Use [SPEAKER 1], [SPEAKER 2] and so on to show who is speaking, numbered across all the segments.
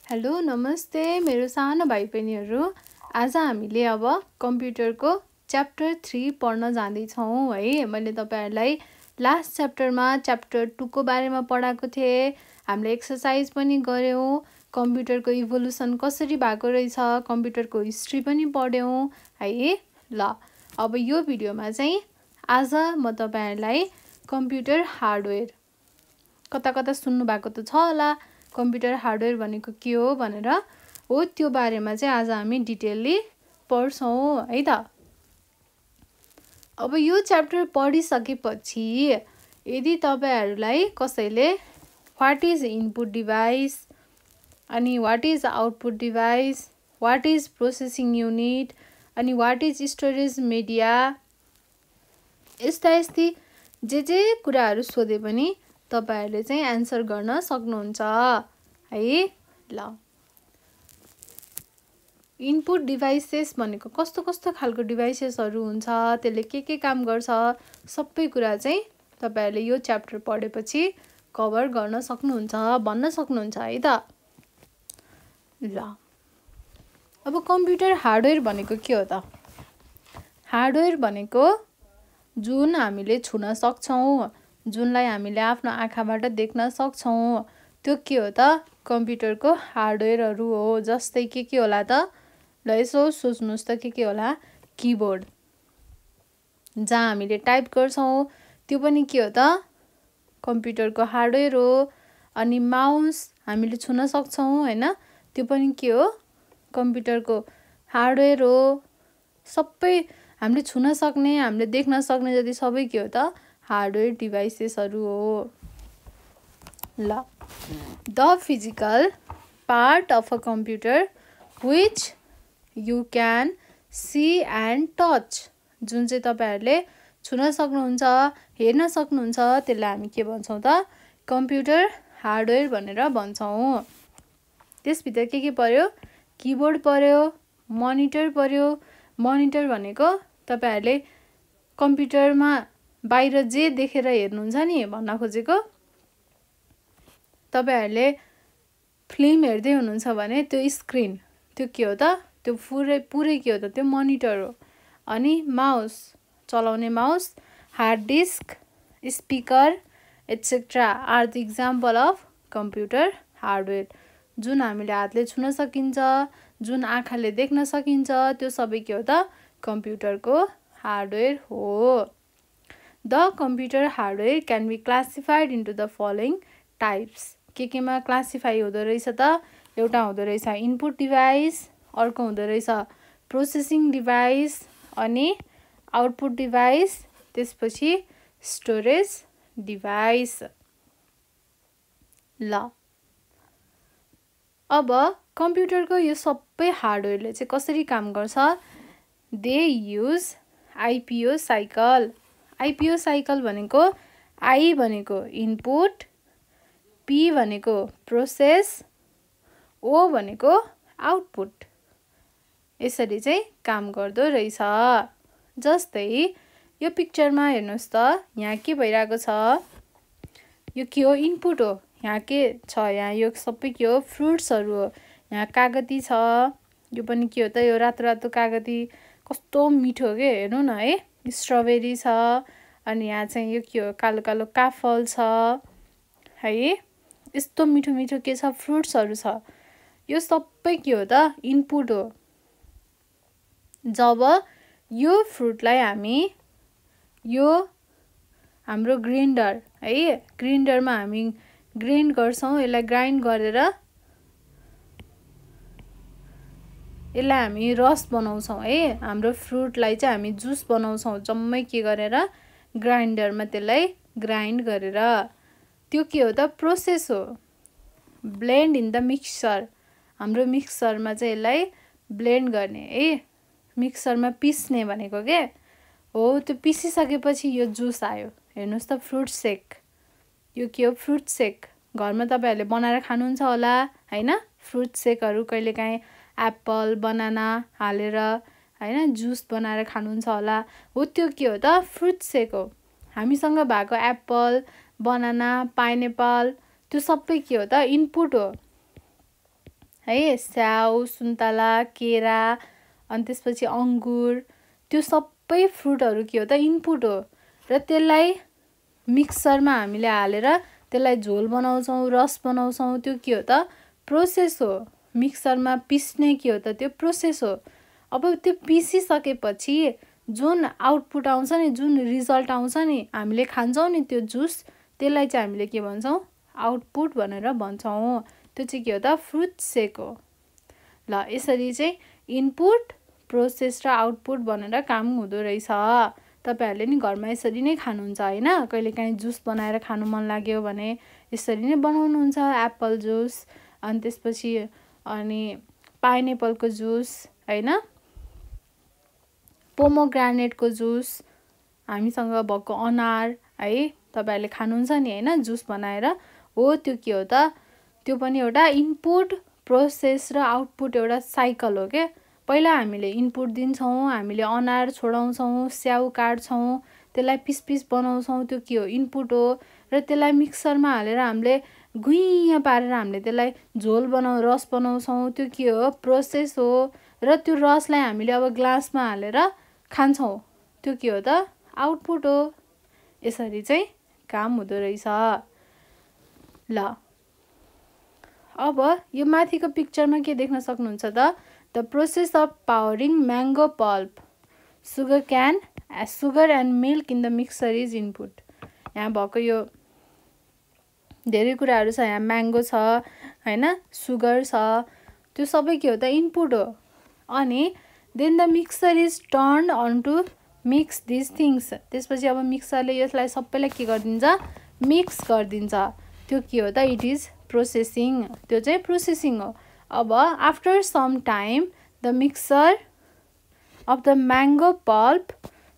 [SPEAKER 1] Hello नमस्ते मेरो सानो भाइ बहिनीहरू। आज हामीले अब कम्प्युटरको च्याप्टर 3 पढ्न जाँदैछौँ है। मैले तपाईहरुलाई लास्ट च्याप्टरमा च्याप्टर 2 को बारेमा पढाएको थिएँ। हामीले एक्सरसाइज पनि गर्यौं, कम्प्युटरको इभोल्युसन कसरी भएको रहेछ, कम्प्युटरको हिस्ट्री पनि पढ्यौं है। ल अब यो भिडियोमा चाहिँ आज म तपाईहरुलाई कम्प्युटर हार्डवेयर कता कता सुन्नु भएको त छ होला, कम्प्युटर हार्डवेयर भनेको के हो भनेर हो, त्यो बारेमा चाहिँ आज हामी डिटेलली पढ्छौं है त। अब यो च्याप्टर पढिसकेपछि यदि तपाईहरुलाई कसैले व्हाट इज इनपुट डिभाइस अनि what is output device, what is processing unit अनि व्हाट इज स्टोरेज मिडिया, यस्ता जे कुराहरु सोधे पनि तपाईहरुले चाहिँ आन्सर गर्न सक्नुहुन्छ है। ल इनपुट डिभाइसेस भनेको कस्तो कस्तो खालको डिभाइसेसहरु हुन्छ, त्यसले के काम गर्छ, सबै कुरा चाहिँ तपाईहरुले यो च्याप्टर पढेपछि कभर गर्न सक्नुहुन्छ, भन्न सक्नुहुन्छ है त। ल अब कम्प्युटर हार्डवेयर भनेको के हो त? हार्डवेयर भनेको जुन हामीले छुन सक्छौं, जुनलाई हामीले आफ्नो आँखाबाट देख्न सक्छौं, त्यो के हो त? कम्प्युटरको हार्डवेयरहरु हो। जस्तै के होला त? ल यसो सोच्नुस् त के होला? कीबोर्ड जहाँ हामीले टाइप गर्छौं त्यो पनि के हो त? कम्प्युटरको हार्डवेयर हो। अनि माउस हामीले छुन सक्छौं हैन, त्यो पनि के हो? कम्प्युटरको हार्डवेयर हो। सबै हामीले छुन सक्ने, हामीले देख्न सक्ने जति सबै के हो त? हार्डवेयर डिभाइसेसहरु हो। ल the physical part of a computer which you can see and touch, जुन चाहिँ तपाईहरुले छुन सक्नुहुन्छ, हेर्न सक्नुहुन्छ, त्यसलाई हामी के भन्छौं त? कम्प्युटर हार्डवेयर भनेर भन्छौं। त्यसभित्र के पर्यो? कीबोर्ड पर्यो, मोनिटर पर्यो। मोनिटर भनेको तपाईहरुले कम्प्युटरमा बाहिर जे देखेर हेर्नुहुन्छ नि भन्न खोजेको, तपाईहरुले फिल्म हेर्दै हुनुहुन्छ भने त्यो स्क्रिन, त्यो के हो त? त्यो पुरै के हो त? त्यो मोनिटर हो। अनि माउस, चलाउने mouse, hard disk, speaker etcetera are the example of computer hardware. जुन हामीले हातले छुन सकिन्छ, जुन आँखाले देख्न सकिन्छ, त्यो सबै के हो त? कम्प्युटरको हार्डवेयर हो। The computer hardware can be classified into the following types. केमा क्लासिफाई हुँदो रहेछ त? एउटा हुँदो रहेछ इनपुट डिभाइस, अर्को हुँदो रहेछ प्रोसेसिङ डिभाइस, अनि आउटपुट डिभाइस, त्यसपछि स्टोरेज डिभाइस। ल अब कम्प्युटरको यो सबै हार्डवेयरले चाहिँ कसरी काम गर्छ? They use IPO cycle. IPO cycle भनेको आई भनेको इनपुट, पी भनेको प्रोसेस, ओ भनेको आउटपुट, यसरी चाहिँ काम गर्दो रहेछ। जस्तै यो पिक्चरमा हेर्नुस् त, यहाँ के भइरहेको छ? यो के हो? इनपुट हो। यहाँ के छ? यहाँ यो सबै के हो? फ्रुट्सहरु हो। यहाँ कागती छ, यो पनि के हो त? यो रातो रातो कागती, कस्तो मिठो के, हेर्नु न है। स्ट्रबेरी छ, अनि यहाँ चाहिँ यो के हो? कालो कालो काफल छ है। यस्तो मिठो मिठो के छ? फ्रुट्सहरु छ। यो सबै के हो त? इनपुट हो। जब यो फ्रुटलाई हामी यो हाम्रो ग्राइन्डर है, ग्राइन्डरमा हामी ग्राइन्ड गर्छौं, यसलाई ग्राइन्ड गरेर यसलाई हामी रस बनाउँछौं है। हाम्रो फ्रुटलाई चाहिँ हामी जुस बनाउँछौं, जम्मै के गरेर? ग्राइन्डरमा त्यसलाई ग्राइन्ड गरेर। त्यो के हो त? प्रोसेस हो। ब्लेन्ड इन द मिक्सचर, हाम्रो मिक्सचरमा चाहिँ यसलाई ब्लेन्ड गर्ने है, मिक्सचरमा पिस्ने भनेको के हो। त्यो पिसिसकेपछि यो जुस आयो। हेर्नुस् त, फ्रुट सेक। यो के हो? फ्रुट सेक। घरमा तपाईहरुले बनाएर खानुहुन्छ होला हैन? फ्रुट सेकहरु कहिलेकाहीँ एप्पल, बनाना हालेर हैन जुस बनाएर खानुहुन्छ होला, हो त्यो के हो त? फ्रुट सेक हो। हामीसँग भएको एप्पल, बनाना, पाइनएप्पल, त्यो सबै के हो त? इनपुट हो। है, स्याउ, सुन्तला, केरा, अनि त्यसपछि अङ्गुर, त्यो सबै फ्रुटहरू के हो त इनपुट हो। र त्यसलाई मिक्सरमा हामीले हालेर त्यसलाई झोल बनाउँछौँ, रस बनाउँछौँ, त्यो के हो त प्रोसेस हो। मिक्सरमा पिस्ने के हो त त्यो प्रोसेस हो। अब त्यो पिसिसकेपछि जुन आउटपुट आउँछ नि, जुन रिजल्ट आउँछ नि, हामीले खान्छौँ नि त्यो जुस, त्यसलाई चाहिँ हामीले के भन्छौँ आउटपुट भनेर भन्छौँ। त्यो चाहिँ के हो त फ्रुट सेक हो। ल यसरी चाहिँ इनपुट, प्रोसेस र आउटपुट भनेर काम हुँदो रहेछ। तपाईँहरूले नि घरमा यसरी नै खानुहुन्छ होइन। कहिलेकाहीँ जुस बनाएर खानु मन लाग्यो भने यसरी नै बनाउनुहुन्छ। एप्पल जुस, अनि त्यसपछि अनि पाइनएप्पलको जुस होइन, पोमोग्रानेटको जुस, हामीसँग भएको अनार है, तपाईँहरूले खानुहुन्छ नि होइन जुस बनाएर। हो त्यो के हो त त्यो पनि एउटा इनपुट, प्रोसेस र आउटपुट एउटा साइकल हो क्या। पहिला हामीले इनपुट दिन्छौँ, हामीले अनार छोडाउँछौँ, स्याउ काट्छौँ, त्यसलाई पिस पिस बनाउँछौँ, त्यो के हो इनपुट हो। र त्यसलाई मिक्सरमा हालेर हामीले गुइँ पारेर हामीले त्यसलाई झोल रस बनाउँछौँ, त्यो के हो प्रोसेस हो। र त्यो रसलाई हामीले अब ग्लासमा हालेर खान्छौँ, त्यो के हो त आउटपुट हो। यसरी चाहिँ काम हुँदो रहेछ। ल अब यो माथिको पिक्चरमा के देख्न सक्नुहुन्छ त the process of pouring mango pulp, sugar and milk in the mixer is input. यहाँ भएको यो धेरै कुराहरू छ। यहाँ म्याङ्गो छ होइन, सुगर छ, त्यो सबै के हो त इनपुट हो। अनि then the mixer is turned on to mix this things. त्यसपछि अब मिक्सरले यसलाई सबैलाई के गरिदिन्छ मिक्स गरिदिन्छ, त्यो के हो त इट इज प्रोसेसिङ, त्यो चाहिँ प्रोसेसिङ हो। अब after some time the mixer of the mango pulp,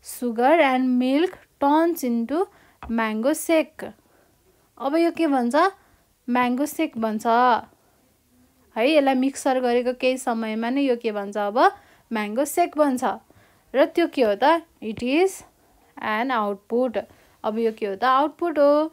[SPEAKER 1] sugar and milk turns into mango shake. अब यो के भन्छ म्याङ्गो सेक भन्छ है। यसलाई मिक्सर गरेको केही समयमा नै यो के भन्छ अब म्याङ्गो सेक भन्छ। र त्यो के हो त इट इज एन आउटपुट। अब यो के हो त आउटपुट हो।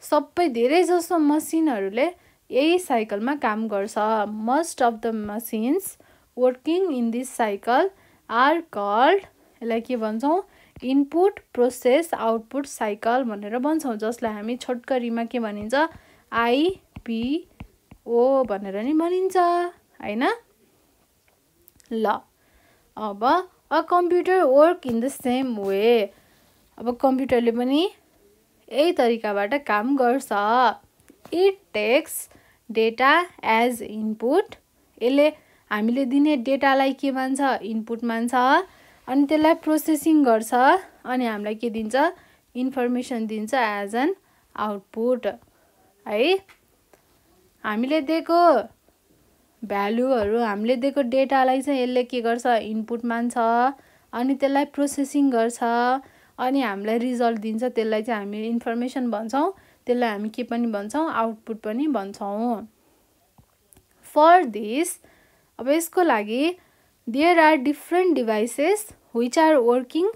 [SPEAKER 1] सबै धेरै जसो मसिनहरूले यही साइकलमा काम गर्छ। Most of the machines working in this cycle are called, यसलाई के भन्छौँ इनपुट, प्रोसेस, आउटपुट साइकल भनेर भन्छौँ, जसलाई हामी छोटकरीमा के भनिन्छ आइपिओ भनेर नि भनिन्छ होइन। ल अब a computer work in the same way. अब कम्प्युटरले पनि यही तरिकाबाट काम गर्छ। It takes data as input, यसले हामीले दिने डेटालाई के मान्छ इनपुट मान्छ, अनि त्यसलाई प्रोसेसिङ गर्छ, अनि हामीलाई के दिन्छ इन्फर्मेसन दिन्छ एज एन आउटपुट है। हामीले दिएको भ्यालुहरू, हामीले दिएको डेटालाई चाहिँ यसले के गर्छ इनपुट मान्छ, अनि त्यसलाई प्रोसेसिङ गर्छ, अनि हामीलाई रिजल्ट दिन्छ, त्यसलाई चाहिँ हामी इन्फर्मेसन भन्छौँ, त्यसलाई हामी के पनि भन्छौँ आउटपुट पनि भन्छौँ। फर दिस, अब यसको लागि there are different devices which are working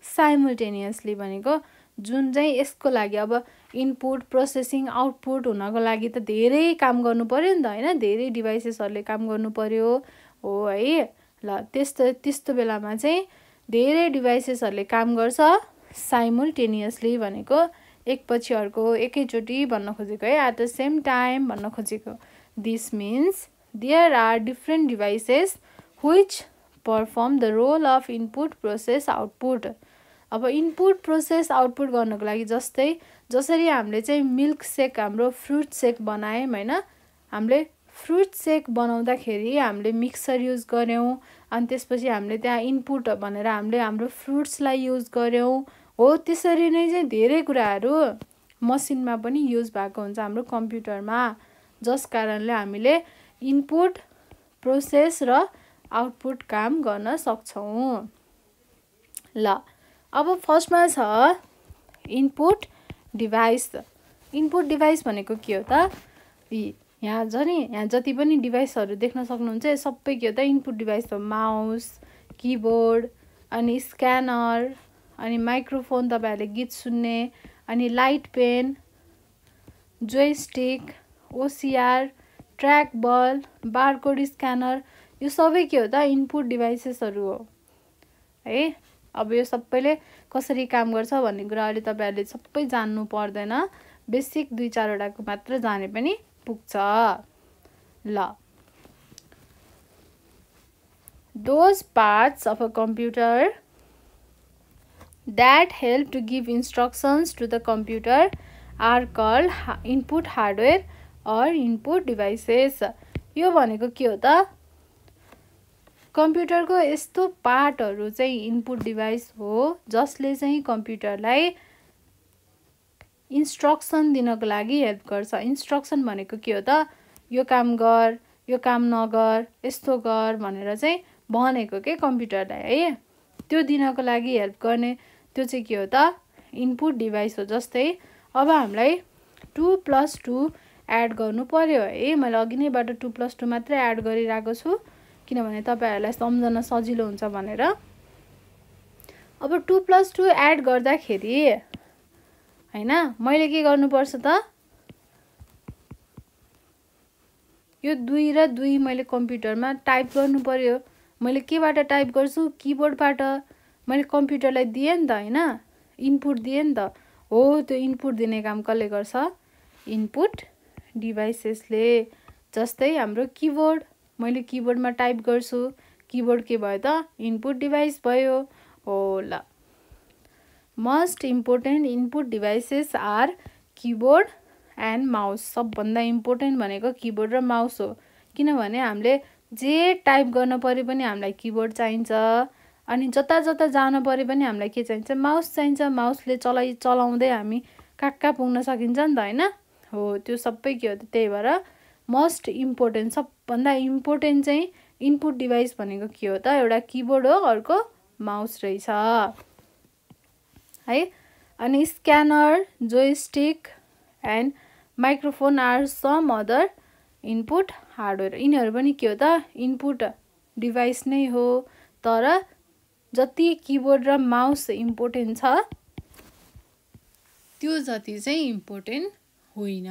[SPEAKER 1] simultaneously भनेको जुन चाहिँ यसको लागि अब इनपुट, प्रोसेसिङ, आउटपुट हुनको लागि त धेरै काम गर्नु पर्यो नि त होइन, धेरै डिभाइसेसहरूले काम गर्नु पर्यो हो है। ल त्यस्तो बेलामा चाहिँ धेरै डिभाइसेसहरूले काम गर्छ साइमल्टेनियसली भनेको एकपछि अर्को एकैचोटि भन्न खोजेको है, एट द सेम टाइम भन्न खोजेको। This means there are different devices which perform the role of input, process, output। अब इनपुट, प्रोसेस, आउटपुट गर्नको लागि जसरी हामीले चाहिँ मिल्क सेक, हाम्रो फ्रुट सेक बनायौँ होइन, हामीले फ्रुट सेक बनाउँदाखेरि हामीले मिक्सर युज गऱ्यौँ, अनि त्यसपछि हामीले त्यहाँ इनपुट भनेर हामीले हाम्रो फ्रुट्सलाई युज गऱ्यौँ हो। त्यसरी नै चाहिँ धेरै कुराहरू मसिनमा पनि युज भएको हुन्छ हाम्रो कम्प्युटरमा, जस कारणले हामीले इनपुट, प्रोसेस र आउटपुट काम गर्न सक्छौँ। ल अब फर्स्टमा छ इनपुट डिभाइस। इनपुट डिभाइस भनेको के हो त यहाँ जति पनि डिभाइसहरू देख्न सक्नुहुन्छ सबै के हो त इनपुट डिभाइस हो। माउस, किबोर्ड, अनि स्क्यानर, अनि माइक्रोफोन तपाईँहरूले गीत सुन्ने, अनि लाइट पेन, जोयस्टिक, ओसिआर, ट्र्याक बल, बारकोड स्क्यानर, यो सबै के हो त इनपुट डिभाइसेसहरू हो है। अब यो सबैले कसरी काम गर्छ भन्ने कुरा अहिले तपाईहरुले सबै जान्नु पर्दैन, बेसिक 2-4 वटाको मात्र जाने पनि पुग्छ। ल, those parts of a computer that help to give instructions to the computer are called input hardware or input devices। यो भनेको के हो त, कम्प्युटरको यस्तो पार्टहरु चाहिँ इनपुट डिभाइस हो जसले चाहिँ कम्प्युटरलाई इन्स्ट्रक्सन दिनको लागि हेल्प गर्छ। इन्स्ट्रक्सन भनेको के हो त, यो काम गर, यो काम नगर, यस्तो गर भनेर चाहिँ भनेको के कम्प्युटरलाई है, त्यो दिनको लागि हेल्प गर्ने त्यो चाहिँ के हो त इनपुट डिभाइस हो। जस्तै अब हामीलाई 2 + 2 एड गर्नु पर्यो है, मैले अघि नैबाट 2 + 2 मात्रै एड गरिरहेको छु किनभने तपाईहरुलाई सम्झन सजिलो हुन्छ भनेर। अब 2 + 2 एड गर्दाखेरि हैन मैले के गर्नुपर्छ त, यो 2 र 2 मैले कम्प्युटरमा टाइप गर्नु पर्यो। मैले केबाट टाइप गर्छु, किबोर्डबाट। मैले कम्प्युटरलाई दिए नि त हैन, इनपुट दिए नि त हो, त्यो इनपुट दिने काम कसले गर्छ, इनपुट डिभाइसेसले। जस्तै हाम्रो किबोर्ड, मैले किबोर्डमा टाइप गर्छु, किबोर्ड के भयो त इनपुट डिभाइस भयो हो। ल, most important input devices are keyboard and mouse. सबभन्दा इम्पोर्टेन्ट भनेको किबोर्ड र माउस हो, किनभने हामीले जे टाइप गर्न पर्यो पनि हामीलाई किबोर्ड चाहिन्छ, अनि जता जता जान पर्यो पनि हामीलाई के चाहिन्छ, माउस चाहिन्छ। माउसले चलाउँदै हामी कहाँ पुग्न सकिन्छ नि त हैन हो, त्यो सबै के हो त, त्यही भएर मोस्ट इम्पोर्टेन्ट सबभन्दा इम्पोर्टेन्ट चाहिँ इनपुट डिभाइस भनेको के हो त, एउटा किबोर्ड हो, अर्को माउस रहेछ है। अनि scanner, joystick and microphone are some other input hardware. यिनीहरू पनि के हो त इनपुट डिभाइस नै हो, तर जति किबोर्ड र माउस इम्पोर्टेन्ट छ त्यो जति चाहिँ इम्पोर्टेन्ट होइन।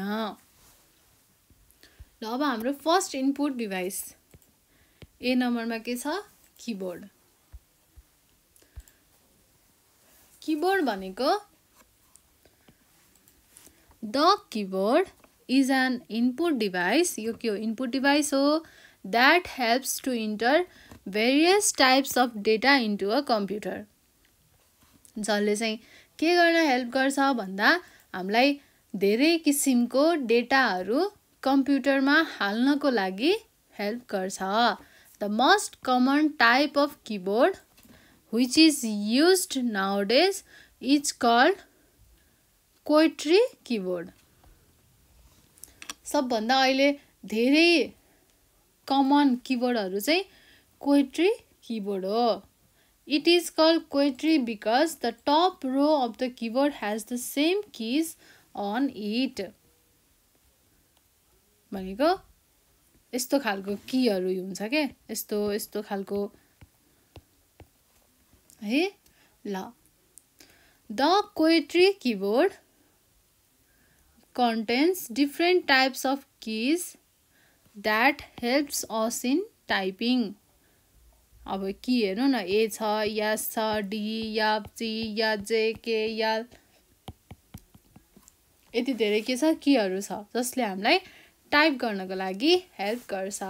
[SPEAKER 1] ल, अब हाम्रो फर्स्ट इनपुट डिभाइस ए नम्बरमा के छ, किबोर्ड। किबोर्ड भनेको the keyboard is an input device, यो के हो इनपुट डिभाइस हो, that helps to enter various types of data into a computer। जसले चाहिँ के गर्न हेल्प गर्छ भन्दा हामीलाई धेरै किसिमको डेटाहरू कम्प्युटरमा हाल्नको लागि हेल्प गर्छ। The most common type of keyboard which is used nowadays is called QWERTY keyboard। सबभन्दा अहिले धेरै कमन किबोर्डहरू चाहिँ QWERTY keyboard हो। It is called QWERTY because the top row of the keyboard has the same keys on it। भनेको यस्तो खालको कीहरू हुन्छ के, यस्तो खालको है। ल, the QWERTY keyboard contains different types of keys that helps us in typing। अब की हेर्नु न, ए छ, एस छ, डी, एफ, जी, एच, जे, के, एल, यति धेरै के छ कीहरू छ जसले हामीलाई टाइप गर्नको लागि हेल्प गर्छ।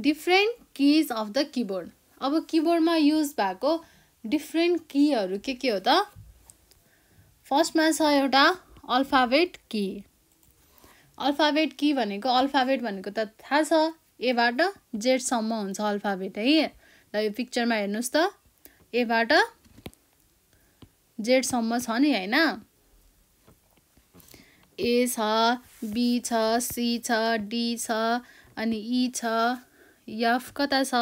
[SPEAKER 1] Different keys of the keyboard. अब किबोर्डमा युज भएको डिफरेन्ट कीहरू के हो त, फर्स्टमा छ एउटा अल्फाबेट की। अल्फाबेट की भनेको, अल्फाबेट भनेको त थाहा छ, एबाट जेड सम्म हुन्छ अल्फाबेट है। ल, यो पिक्चरमा हेर्नुस् त, एबाट जेड सम्म छ नि हैन। ए छ, बी छ, सी छ, डी छ, अनि ई छ, एफ कता छ,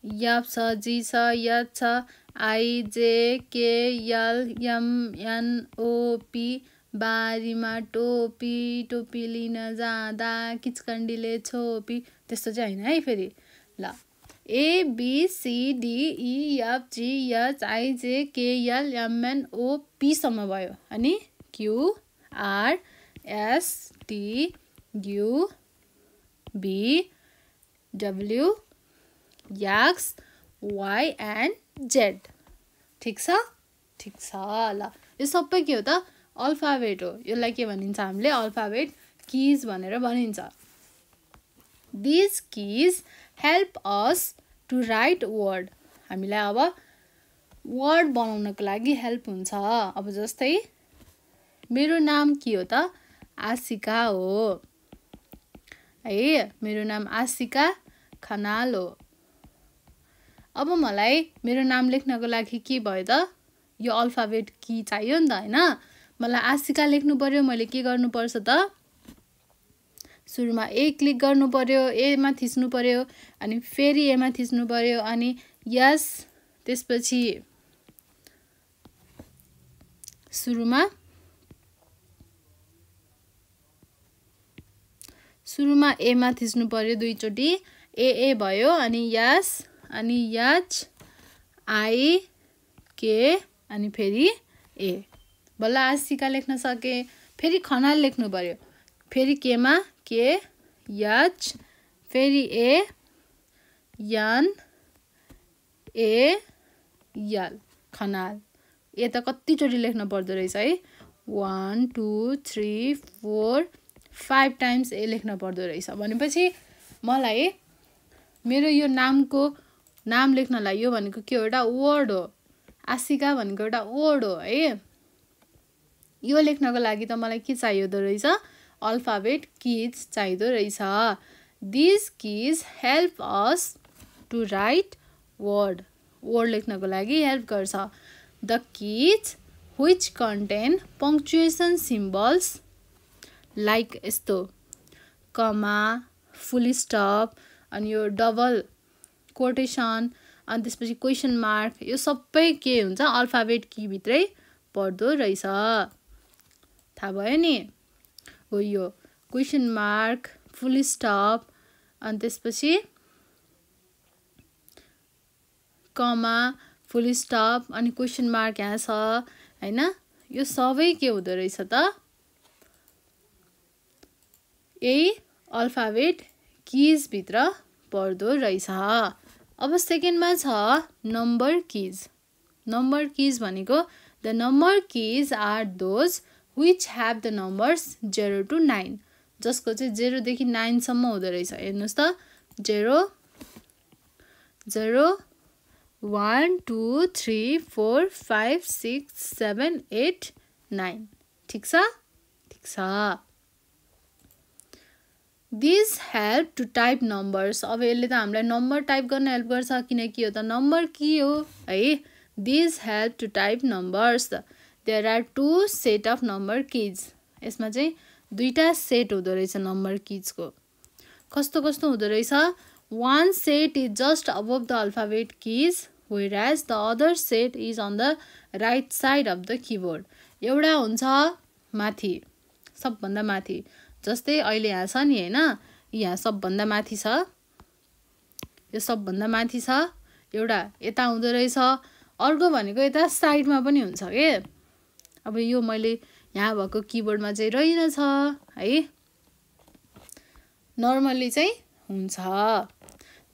[SPEAKER 1] एफ छ, जी छ, एच छ, I, J, K, L, M, N, O, P, बारीमा टोपी, टोपी लिन जाँदा किचकन्डीले छोपी, त्यस्तो चाहिँ हैन है फेरि। ल, A, B, C, D, E, F, G, H, I, J, K, L, M, N, O, P सम्म भयो। अनि Q, R, X, Y and Z. ठिक छ ल यो सबै के हो त अल्फाबेट हो यसलाई के भनिन्छ हामीले अल्फाबेट कीज भनेर भनिन्छ These keys help us to write word हामीलाई अब वर्ड बनाउनको लागि हेल्प हुन्छ अब जस्तै मेरो नाम के हो त आशिका हो है मेरो नाम आशिका खनाल हो अब मलाई मेरो नाम लेख्नको लागि के भयो त यो अल्फाबेट की चाहियो नि त हैन मलाई आशिका लेख्नु पर्यो मैले के गर्नु पर्छ त सुरुमा ए क्लिक गर्नु पर्यो ए मा थिच्नु पर्यो अनि फेरि ए मा थिच्नु पर्यो अनि यस त्यसपछि सुरुमा ए मा थिच्नु पर्यो दुई चोटी ए भयो अनि यस अनि एच आई के अनि फेरि ए बल्ल आशिका लेख्न सके फेरि खनाल लेख्नु पर्यो फेरि के मा के एच फेरि A N A L Khanal ए त कति चोटी लेख्न पर्दो रहेछ है 1 2 3 4 5 टाइम्स ए लेख्न पर्दो रहेछ भनेपछि मलाई मेरो यो नाम लेख्नलाई यो भनेको के हो एउटा वर्ड हो आशिका भनेको एउटा वर्ड हो है यो लेख्नको लागि त मलाई के चाहिँदो रहेछ अल्फाबेट कीज चाहिँदो रहेछ These keys help us to write word लेख्नको लागि हेल्प गर्छ The keys which contain punctuation symbols like यस्तो कमा फुल स्टप अनि यो डबल कोटेसन अनि त्यसपछि क्वेशन मार्क यो सबै के हुन्छ अल्फाबेट की भित्रै पर्दो रहेछ थाहा भयो नि हो यो क्वेशन मार्क फुल स्टप अनि त्यसपछि कमा फुल स्टप अनि क्वेशन मार्क यहाँ छ हैन यो सबै के हुँदो रहेछ त यही अल्फाबेट कीज भित्र पर्दो रहेछ अब सेकेन्डमा छ नम्बर कीज भनेको the number keys are those which have the numbers 0 to 9 जसको चाहिँ 0 देखि 9 सम्म हुँदो रहेछ हेर्नुस् त 0 0 1 2 3 4 5 6 7 8 9 ठीक छ These help to type numbers अब यसले त हामीलाई नम्बर टाइप गर्न हेल्प गर्छ किनकि यो त नम्बर की हो है These help to type numbers There are two set of number keys यसमा चाहिँ दुईटा सेट हुँदो रहेछ नम्बर कीजको कस्तो हुँदो रहेछ One set is just above the alphabet keys whereas the other set is on the right side of the keyboard एउटा हुन्छ माथि सबभन्दा माथि जस्तै अहिले यहाँ छ नि हैन यहाँ सबभन्दा माथि छ यो सबभन्दा माथि छ एउटा यता हुँदो रहेछ अर्को भनेको यता साइडमा पनि हुन्छ के अब यो मैले यहाँ भएको किबोर्डमा चाहिँ रहेन छ है नर्मली चाहिँ हुन्छ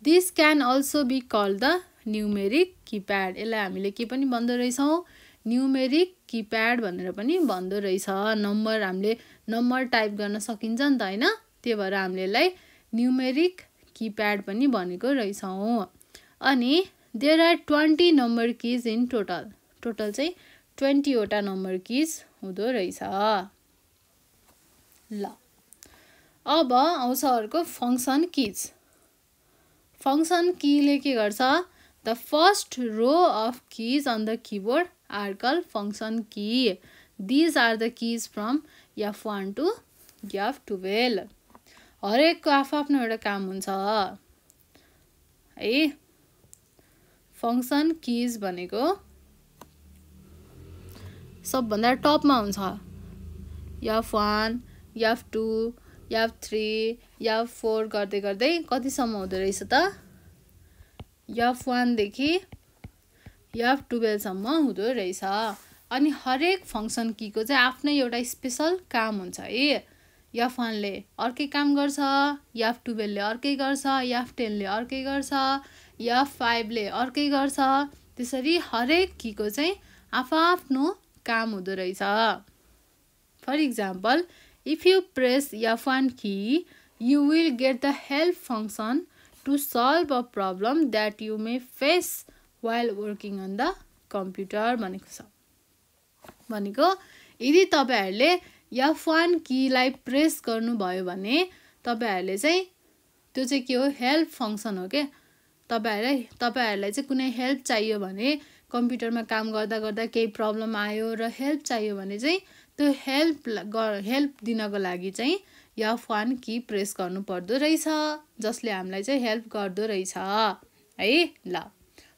[SPEAKER 1] This can also be called the numeric keypad यसलाई हामीले के पनि भन्दो रहेछौं न्यूमेरिक कीप्याड भनेर पनि भन्दो रहेछ नम्बर हामीले नम्बर टाइप गर्न सकिन्छ नि त हैन त्यही भएर हामीले यसलाई न्यूमेरिक कीप्याड पनि भनेको रहेछौं अनि there are 20 number keys in total चाहिँ 20 वटा नम्बर कीज हुँदो रहेछ ल अब आउँछ अर्को फंक्सन कीज फंक्सन कीले के गर्छ The first row of keys on the keyboard are called function key. These are the keys from F1 to F12. हरेकको आफ्नो एउटा काम हुन्छ है फंक्सन कीज भनेको सबभन्दा टपमा हुन्छ F1 F2 F3 F4 गर्दै गर्दै कतिसम्म हुँदो रहेछ त F1 देखि F12 सम्म हुँदो रहेछ अनि हरेक फङ्सन कीको चाहिँ आफ्नै एउटा स्पेसल काम हुन्छ है। F1ले अर्कै काम गर्छ, F12ले अर्कै गर्छ, F10ले अर्कै गर्छ, F5ले अर्कै गर्छ। त्यसरी हरेक कीको चाहिँ आफ्नो काम हुँदो रहेछ। For example, if you press F1 key, you will get the help function to solve a problem that you may face while working on the computer भनेको छ। भनेको यदि तपाईहरुले F1 कीलाई प्रेस गर्नुभयो भने तपाईहरुले चाहिँ त्यो चाहिँ के हो, हेल्प फंक्सन हो के। तपाईहरुलाई चाहिँ कुनै हेल्प चाहियो भने, कम्प्युटरमा काम गर्दा गर्दा केही प्रब्लम आयो र हेल्प चाहियो भने चाहिँ त्यो हेल्प दिनको लागि चाहिँ F1 की प्रेस गर्नु पर्दो रहेछ, जसले हामीलाई चाहिँ हेल्प गर्दो रहेछ है। ल,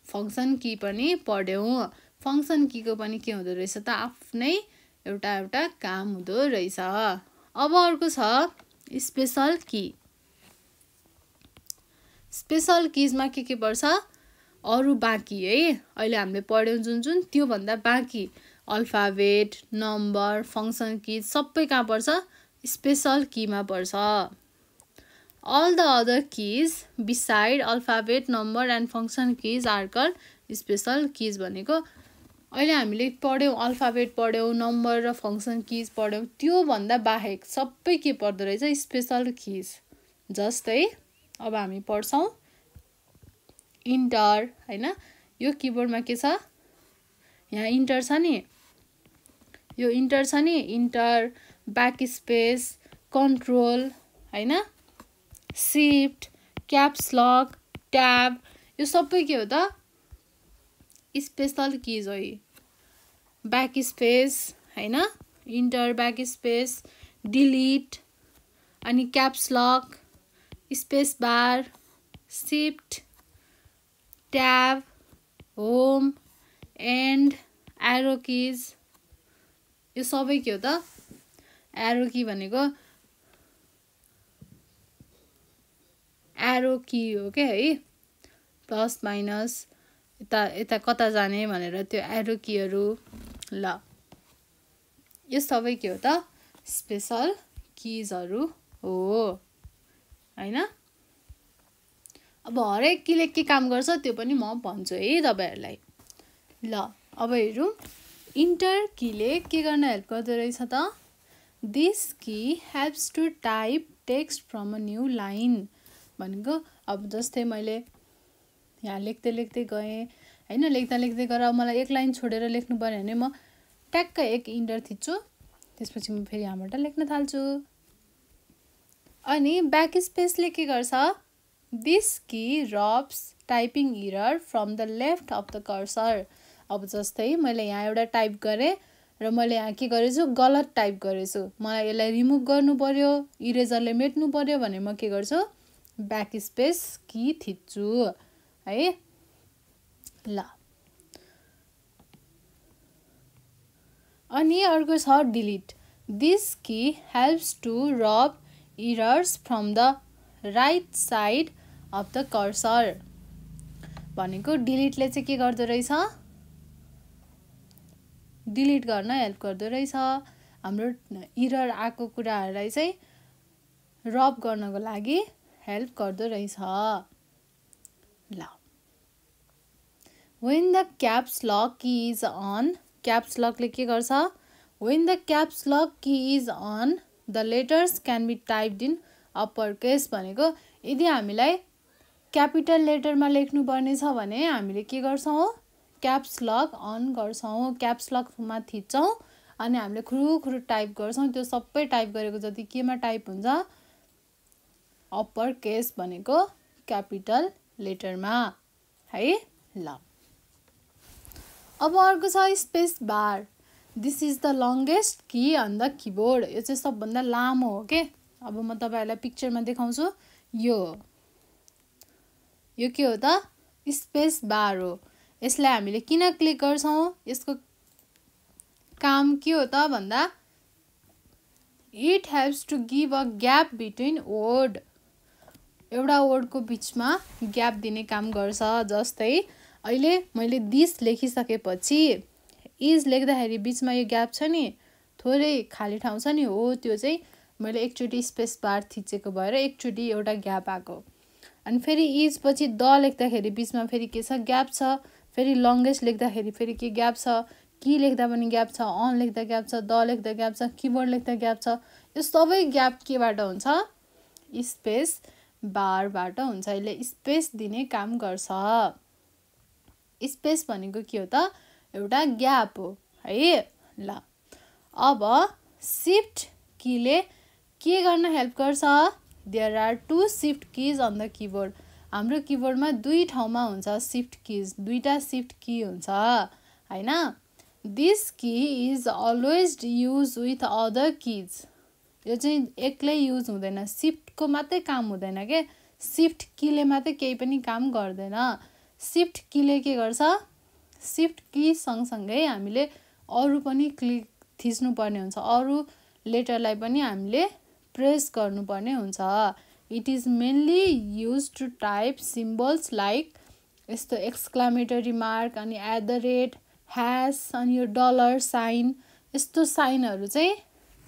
[SPEAKER 1] फंक्सन की पनि पढ्यौं। फंक्सन कीको पनि के हुँदो रहेछ त, आफ्नै एउटा काम हुँदो रहेछ। अब अर्को छ स्पेशल की। स्पेशल कीजमा के पर्छ, अरु बाँकी है। अहिले हामीले पढ्यौं जुन त्यो भन्दा बाँकी अल्फाबेट, नम्बर, फंक्सन की सबै कहाँ पर्छ, स्पेशल कीमा पर्छ। All the other keys beside alphabet, number and function keys are called special keys भनेको अहिले हामीले पढ्यौं, अल्फाबेट पढ्यौं, नम्बर र फंक्सन कीज पढ्यौं, त्यो भन्दा बाहेक सबै के पर्दो रहेछ, स्पेशल कीज। जस्तै अब हामी पढ्छौं इन्टर हैन। यो किबोर्डमा के छ, यहाँ इन्टर छ नि, यो इन्टर छ नि, इन्टर, ब्याक स्पेस, कन्ट्रोल हैन, शिफ्ट, क्याप्स लक, ट्याब, यो सबै के हो त, स्पेशल कीज हो। ब्याक स्पेस हैन, इन्टर, ब्याक स्पेस, डिलिट, अनि caps lock, space bar, shift, tab, home, and, arrow keys, यो सबै के हो त, एरो की भनेको एरो की हो के है, प्लस माइनस यता कता जाने भनेर त्यो एरो कीहरु। ल, यो सबै के हो त, स्पेशल कीजहरु हो हैन। अब हरेक कीले के काम गर्छ त्यो पनि म भन्छु है तपाईहरुलाई। ल, अब हेरौं इन्टर कीले के गर्न हेल्प गर्दो रहेछ त, this key helps to type text from a new line भनेको। अब जस्तै मैले यहाँ लेख्दै गएँ हैन, लेख्दै गएर मलाई एक लाइन छोडेर लेख्नु पर्यो भने म ट्याक्क एक इन्टर थिच्छु, त्यसपछि म फेरि यहाँबाट लेख्न थाल्छु। अनि ब्याक स्पेसले के गर्छ, this key rubs typing error from the left of the cursor. अब जस्तै मैले यहाँ एउटा टाइप गरेँ र मैले यहाँ के गरेछु, गलत टाइप गरेछु, मलाई यसलाई रिमुभ गर्नु पर्यो, इरेजरले मेट्नु पर्यो भने म के गर्छु, ब्याक स्पेस की थिच्छु है। ल, अनि अर्को छ delete. This key helps to rub errors from the right side of the cursor भनेको डिलिटले चाहिँ के गर्दो रहेछ, डिलिट गर्न हेल्प गर्दो रहेछ। हाम्रो एरर आएको कुराहरुलाई चाहिँ रब गर्नको लागि हेल्प गर्दो रहेछ। ल, when the caps lock key is on, caps lock ले के गर्छ, when the caps lock key is on, the letters can be typed in uppercase भनेको यदि हामीलाई क्यापिटल लेटरमा लेख्नु पर्ने छ भने हामीले के गर्छौं, क्याप्स लक अन गर्छौं, क्याप्स लकमा थिच्छौं अनि हामीले खुरुखुरु टाइप गर्छौं। त्यो सबै टाइप गरेको जति केमा टाइप हुन्छ, अप्पर केस भनेको क्यापिटल लेटरमा है। ल, अब अर्को छ space bar. This is the longest key on the keyboard. यो चाहिँ सबभन्दा लामो हो के। अब म तपाईहरुलाई पिक्चरमा देखाउँछु। यो के हो त, स्पेस बार हो। यसलाई हामीले किन क्लिक गर्छौं, यसको काम के हो त भन्दा, it helps to give a gap between word, एउटा वर्डको बीचमा ग्याप दिने काम गर्छ। जस्तै अहिले मैले दिस लेखिसकेपछि इज लेख्दाखेरि बिचमा यो ग्याप छ नि, थोरै खाली ठाउँ छ नि, हो त्यो चाहिँ मैले एकचोटि स्पेस बार थिचेको भएर एकचोटि एउटा ग्याप आएको। अनि फेरि इज पछि द लेख्दाखेरि बिचमा फेरि के छ, ग्याप छ। फेरि लङ्गेस्ट लेख्दाखेरि फेरि के ग्याप छ, कि लेख्दा पनि ग्याप छ, अन लेख्दा ग्याप छ, द लेख्दा ग्याप छ, किबोर्ड लेख्दा ग्याप छ। यो सबै ग्याप केबाट हुन्छ, स्पेस बारबाट हुन्छ। यसले स्पेस दिने काम गर्छ। स्पेस भनेको के हो त, एउटा ग्याप हो है। ल अब सिफ्ट कीले के गर्न हेल्प गर्छ, there are 2 shift keys on the keyboard. हाम्रो किबोर्डमा 2 ठाउँमा हुन्छ सिफ्ट किज, 2टा सिफ्ट की हुन्छ हैन। This key is always use with other keys. यो चाहिँ एक्लै युज हुँदैन, सिफ्टको मात्रै काम हुँदैन के, सिफ्ट कीले मात्रै केही पनि काम गर्दैन। सिफ्ट कीले के गर्छ, सिफ्ट की सँगसँगै हामीले अरू पनि क्लिक थिच्नुपर्ने हुन्छ, अरू लेटरलाई पनि हामीले प्रेस गर्नुपर्ने हुन्छ। It is mainly use to type symbols like यस्तो एक्सक्लामेटरी मार्क, अनि एट द रेट, ह्यास, अनि यो डलर साइन, यस्तो साइनहरू चाहिँ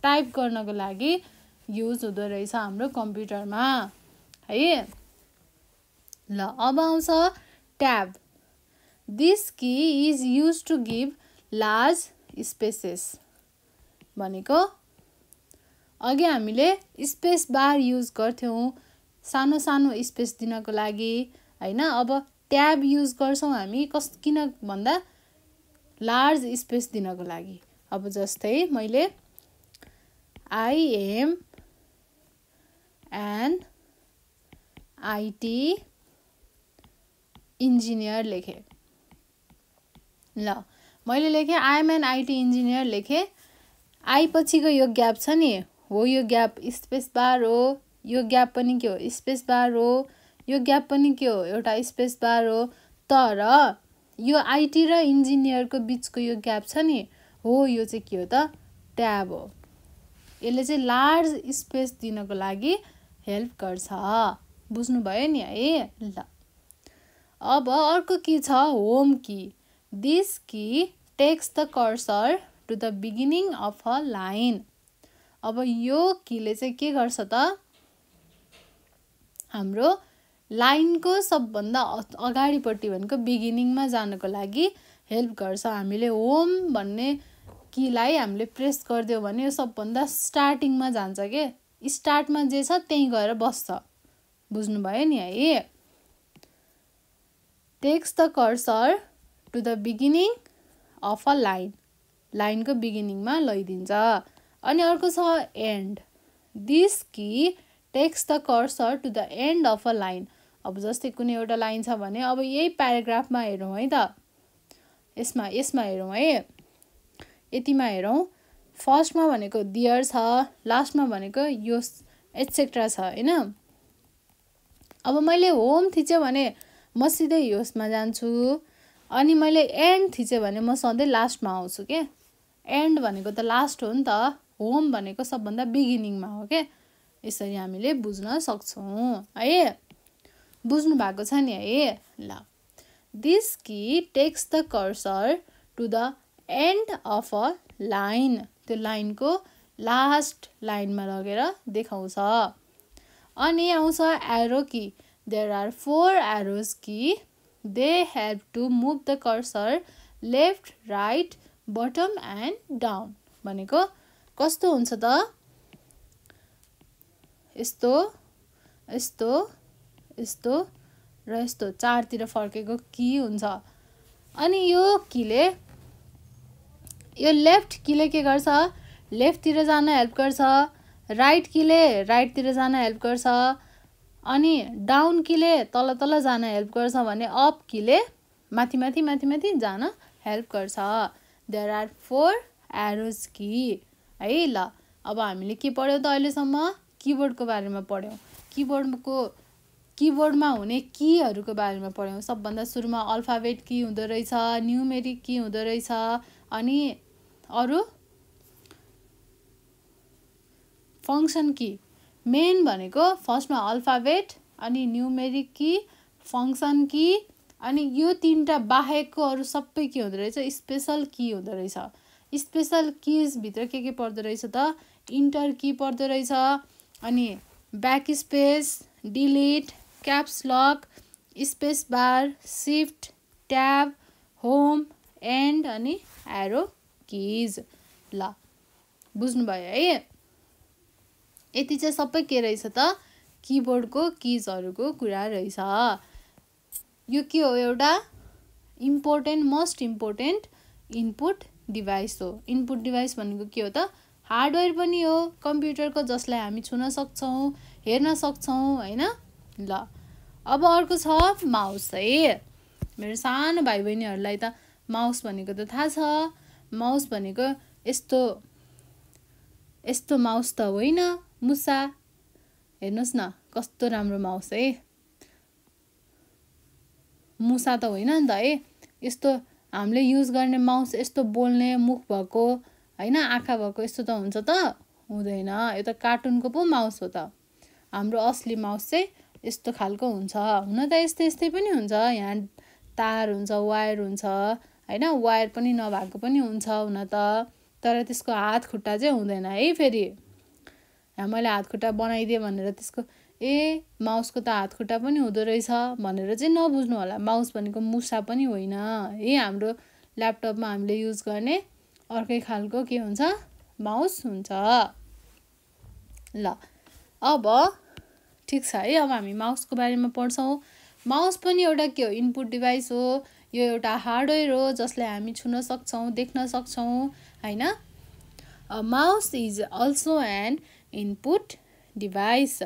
[SPEAKER 1] टाइप गर्नको लागि युज हुँदो रहेछ हाम्रो कम्प्युटरमा है। ल अब आउँछ tab. This key is use to give large spaces. भनेको अघि हामीले स्पेस बार युज गर्थ्यौँ सानो सानो स्पेस दिनको लागि हैन। अब ट्याब युज गर्छौँ हामी किन भन्दा लार्ज स्पेस दिनको लागि। अब जस्तै मैले I am an IT engineer लेखेँ। ल मैले लेखेँ I am an IT engineer लेखेँ। आई पछिको यो ग्याप छ नि, हो यो ग्याप स्पेस बार हो, यो ग्याप पनि के हो, स्पेस बार हो, यो ग्याप पनि के हो, एउटा स्पेस बार हो। तर यो आइटी र इन्जिनियरको बिचको यो ग्याप छ नि, हो यो चाहिँ के हो त, ट्याब हो। यसले चाहिँ लार्ज स्पेस दिनको लागि हेल्प गर्छ। बुझ्नुभयो नि है। ल अब अर्को के छ, home key. This key takes the cursor to the beginning of a line. अब यो कीले चाहिँ के गर्छ त, हाम्रो लाइनको सबभन्दा अगाडिपट्टि भनेको बिगिनिङमा जानको लागि हेल्प गर्छ। हामीले होम भन्ने कीलाई हामीले प्रेस गरिदियो भने यो सबभन्दा स्टार्टिङमा जान्छ के, स्टार्टमा जे छ त्यहीँ गएर बस्छ। बुझ्नुभयो नि है। Takes the cursor to the beginning of a line, लाइनको बिगिनिङमा लैदिन्छ। अनि अर्को छ end. This key takes the cursor to the end of a line. अब जस्तै कुनै एउटा लाइन छ भने अब यही प्याराग्राफमा हेरौँ है त, यसमा हेरौँ है, यतिमा हेरौँ। फर्स्टमा भनेको दियर छ, लास्टमा भनेको यो एटसेट्रा छ हैन। अब मैले होम थिचेँ भने म सिधै यसमा जान्छु, अनि मैले एन्ड थिचेँ भने म सधैँ लास्टमा आउँछु के। एन्ड भनेको त लास्ट हो नि त, होम भनेको सबभन्दा बिगिनिङमा हो के। यसरी हामीले बुझ्न सक्छौँ है। बुझ्नु भएको छ नि है। ल this key takes the cursor to the end of a line. त्यो लाइनको लास्ट लाइनमा लगेर देखाउँछ। अनि आउँछ arrow key. There are 4 arrows key. They help to move the cursor left, right, bottom and down. भनेको कस्तो हुन्छ त, यस्तो यस्तो यस्तो र यस्तो चारतिर फर्केको की हुन्छ। अनि यो कीले, यो लेफ्ट कीले के गर्छ, लेफ्टतिर जान हेल्प गर्छ। राइट कीले राइटतिर जान हेल्प गर्छ। अनि डाउन कीले तल तल जान हेल्प गर्छ भने अप कीले माथि माथि माथि माथि जान हेल्प गर्छ। देयर आर 4 एरोज की है। ल अब हामीले के पढ्यौँ त अहिलेसम्म, किबोर्डको बारेमा पढ्यौँ। किबोर्डमा हुने कीहरूको बारेमा पढ्यौँ। सबभन्दा सुरुमा अल्फाबेट की हुँदो रहेछ, न्युमेरिक की हुँदो रहेछ, अनि अरू फङ्सन की। मेन भनेको फर्स्टमा अल्फाबेट, अनि न्युमेरिक की, फङ्सन की, अनि यो तीनटा बाहेकको अरू सबै के हुँदो रहेछ स्पेशल की हुँदो रहेछ। स्पेशल किज भित्र के पर्दो रहेछ त इन्टर की पर्दो रहेछ, अनि back space, delete, caps lock, space bar, shift, tab, home, and अनि एरो किज। ल बुझ्नुभयो है। यति चाहिँ सबै के रहेछ त किबोर्डको किजहरूको कुरा रहेछ। यो के हो एउटा important most important input device हो। इनपुट डिभाइस भनेको के हो त हार्डवेयर पनि हो कम्प्युटरको, जसलाई हामी छुन सक्छौँ, हेर्न सक्छौँ होइन। ल अब अर्को छ माउस है। मेरो सानो भाइ बहिनीहरूलाई त माउस भनेको त थाहा छ। माउस भनेको यस्तो यस्तो माउस त होइन मुसा। हेर्नुहोस् न कस्तो राम्रो माउस है। मुसा त होइन नि त है। यस्तो हामीले युज गर्ने माउस यस्तो बोल्ने मुख भएको होइन, आँखा भएको यस्तो त हुन्छ त हुँदैन। यो त कार्टुनको पो माउस हो त। हाम्रो असली माउस चाहिँ यस्तो खालको हुन्छ। हुन त यस्तै पनि हुन्छ, यहाँ तार हुन्छ, वायर हुन्छ होइन, वायर पनि नभएको पनि हुन्छ हुन त, तर त्यसको हात खुट्टा चाहिँ हुँदैन है। फेरि यहाँ मैले हात खुट्टा बनाइदिएँ भनेर त्यसको माउसको त हात खुट्टा पनि हुँदो रहेछ भनेर चाहिँ नबुझ्नु होला। माउस भनेको मुसा पनि होइन है। हाम्रो ल्यापटपमा हामीले युज गर्ने अर्कै खालको के हुन्छ माउस हुन्छ। ल अब ठिक छ है। अब हामी माउसको बारेमा पढ्छौँ। माउस पनि एउटा के हो इनपुट डिभाइस हो। यो एउटा हार्डवेयर हो जसलाई हामी छुन सक्छौँ, देख्न सक्छौँ होइन। A mouse is also an input device.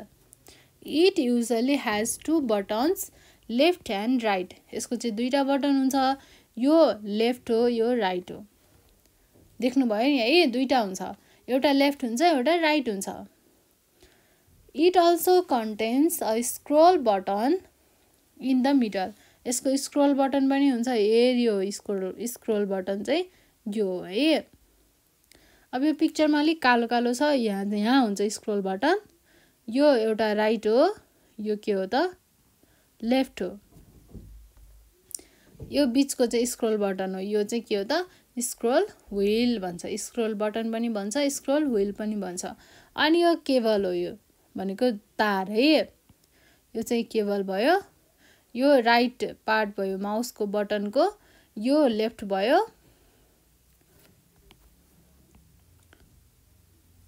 [SPEAKER 1] It usually has two buttons, left and right. यसको चाहिँ दुईटा बटन हुन्छ, यो लेफ्ट हो यो राइट हो। देख्नुभयो नि है, दुईटा हुन्छ, एउटा लेफ्ट हुन्छ एउटा राइट हुन्छ। It also contains a scroll button in the middle. यसको स्क्रोल बटन पनि हुन्छ। यो स्क्रोल बटन चाहिँ यो है। अब यो पिक्चरमा अलिक कालो कालो छ, यहाँ हुन्छ स्क्रोल बटन। यो एउटा राइट हो, यो के हो त लेफ्ट हो। यो बिचको चाहिँ स्क्रोल बटन हो, यो चाहिँ के हो त स्क्रोल व्हील भन्छ। स्क्रोल बटन पनि भन्छ, स्क्रोल व्हील पनि भन्छ। अनि यो केबल हो, यो भनेको तार है। यो चाहिँ केबल भयो। यो राइट पार्ट भयो माउसको बटनको, यो लेफ्ट भयो,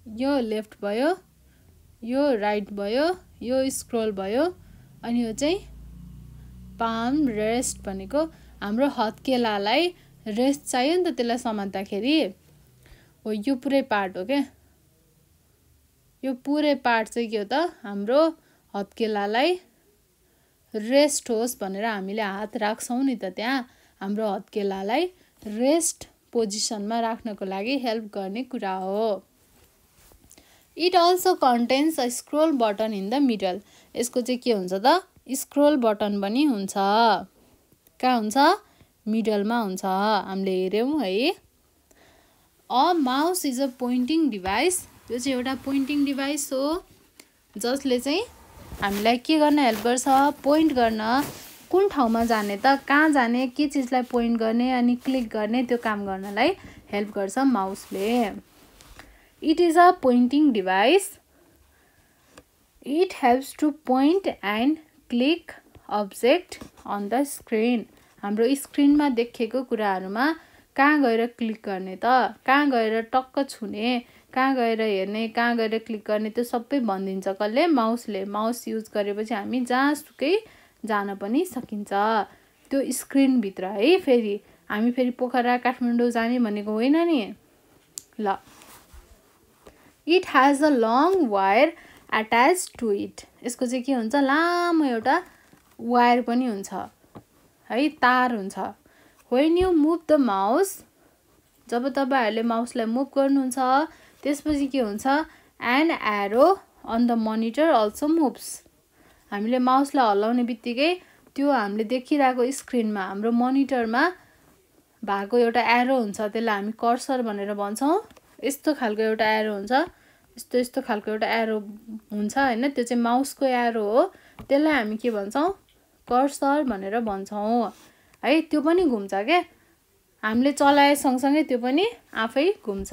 [SPEAKER 1] यो लेफ्ट भयो, यो राइट भयो, यो स्क्रोल भयो। अनि यो चाहिँ पाम रेस्ट भनेको हाम्रो हत्केलालाई रेस्ट चाहियो नि त त्यसलाई समात्दाखेरि हो। यो पुरै पार्ट हो क्या। यो पुरै पार्ट चाहिँ के हो त हाम्रो हत्केलालाई रेस्ट होस् भनेर हामीले हात राख्छौँ नि त त्यहाँ। हाम्रो हत्केलालाई रेस्ट पोजिसनमा राख्नको लागि हेल्प गर्ने कुरा हो। It also contents a scroll button in the middle. यसको चाहिँ के हुन्छ त स्क्रोल बटन पनि हुन्छ। कहाँ हुन्छ मिडलमा हुन्छ। हामीले हेऱ्यौँ है। A mouse is a pointing device. यो चाहिँ एउटा पोइन्टिङ डिभाइस हो जसले चाहिँ हामीलाई के गर्न हेल्प गर्छ पोइन्ट गर्न। कुन ठाउँमा जाने त कहाँ जाने के चिजलाई पोइन्ट गर्ने अनि क्लिक गर्ने त्यो काम गर्नलाई हेल्प गर्छ माउसले। It is a pointing device. It helps to point and click object on the screen. हाम्रो स्क्रिनमा देखेको कुराहरूमा कहाँ गएर क्लिक गर्ने त, कहाँ गएर टक्क छुने, कहाँ गएर हेर्ने, कहाँ गएर क्लिक गर्ने त्यो सबै भनिदिन्छ कसले माउसले। माउस युज गरेपछि हामी जहाँसुकै जान पनि सकिन्छ त्यो स्क्रिनभित्र है। फेरि हामी फेरि पोखरा काठमाडौँ जाने भनेको होइन नि। ल it has a long wire attach to it. यसको चाहिँ के हुन्छ लामो एउटा वायर पनि हुन्छ है, तार हुन्छ। When you move the mouse, जब तपाईँहरूले माउसलाई मुभ गर्नुहुन्छ त्यसपछि के हुन्छ an arrow on the monitor also moves. हामीले माउसलाई हल्लाउने बित्तिकै त्यो हामीले देखिरहेको स्क्रिनमा हाम्रो मोनिटरमा भएको एउटा एरो हुन्छ, त्यसलाई हामी कर्सर भनेर भन्छौँ। यस्तो खालको एउटा एरो हुन्छ, यस्तो खालको एउटा एरो हुन्छ होइन, त्यो चाहिँ माउसको एरो हो। त्यसलाई हामी के भन्छौँ कर्सर भनेर भन्छौँ है। त्यो पनि घुम्छ के, हामीले चलाए सँगसँगै त्यो पनि आफै घुम्छ।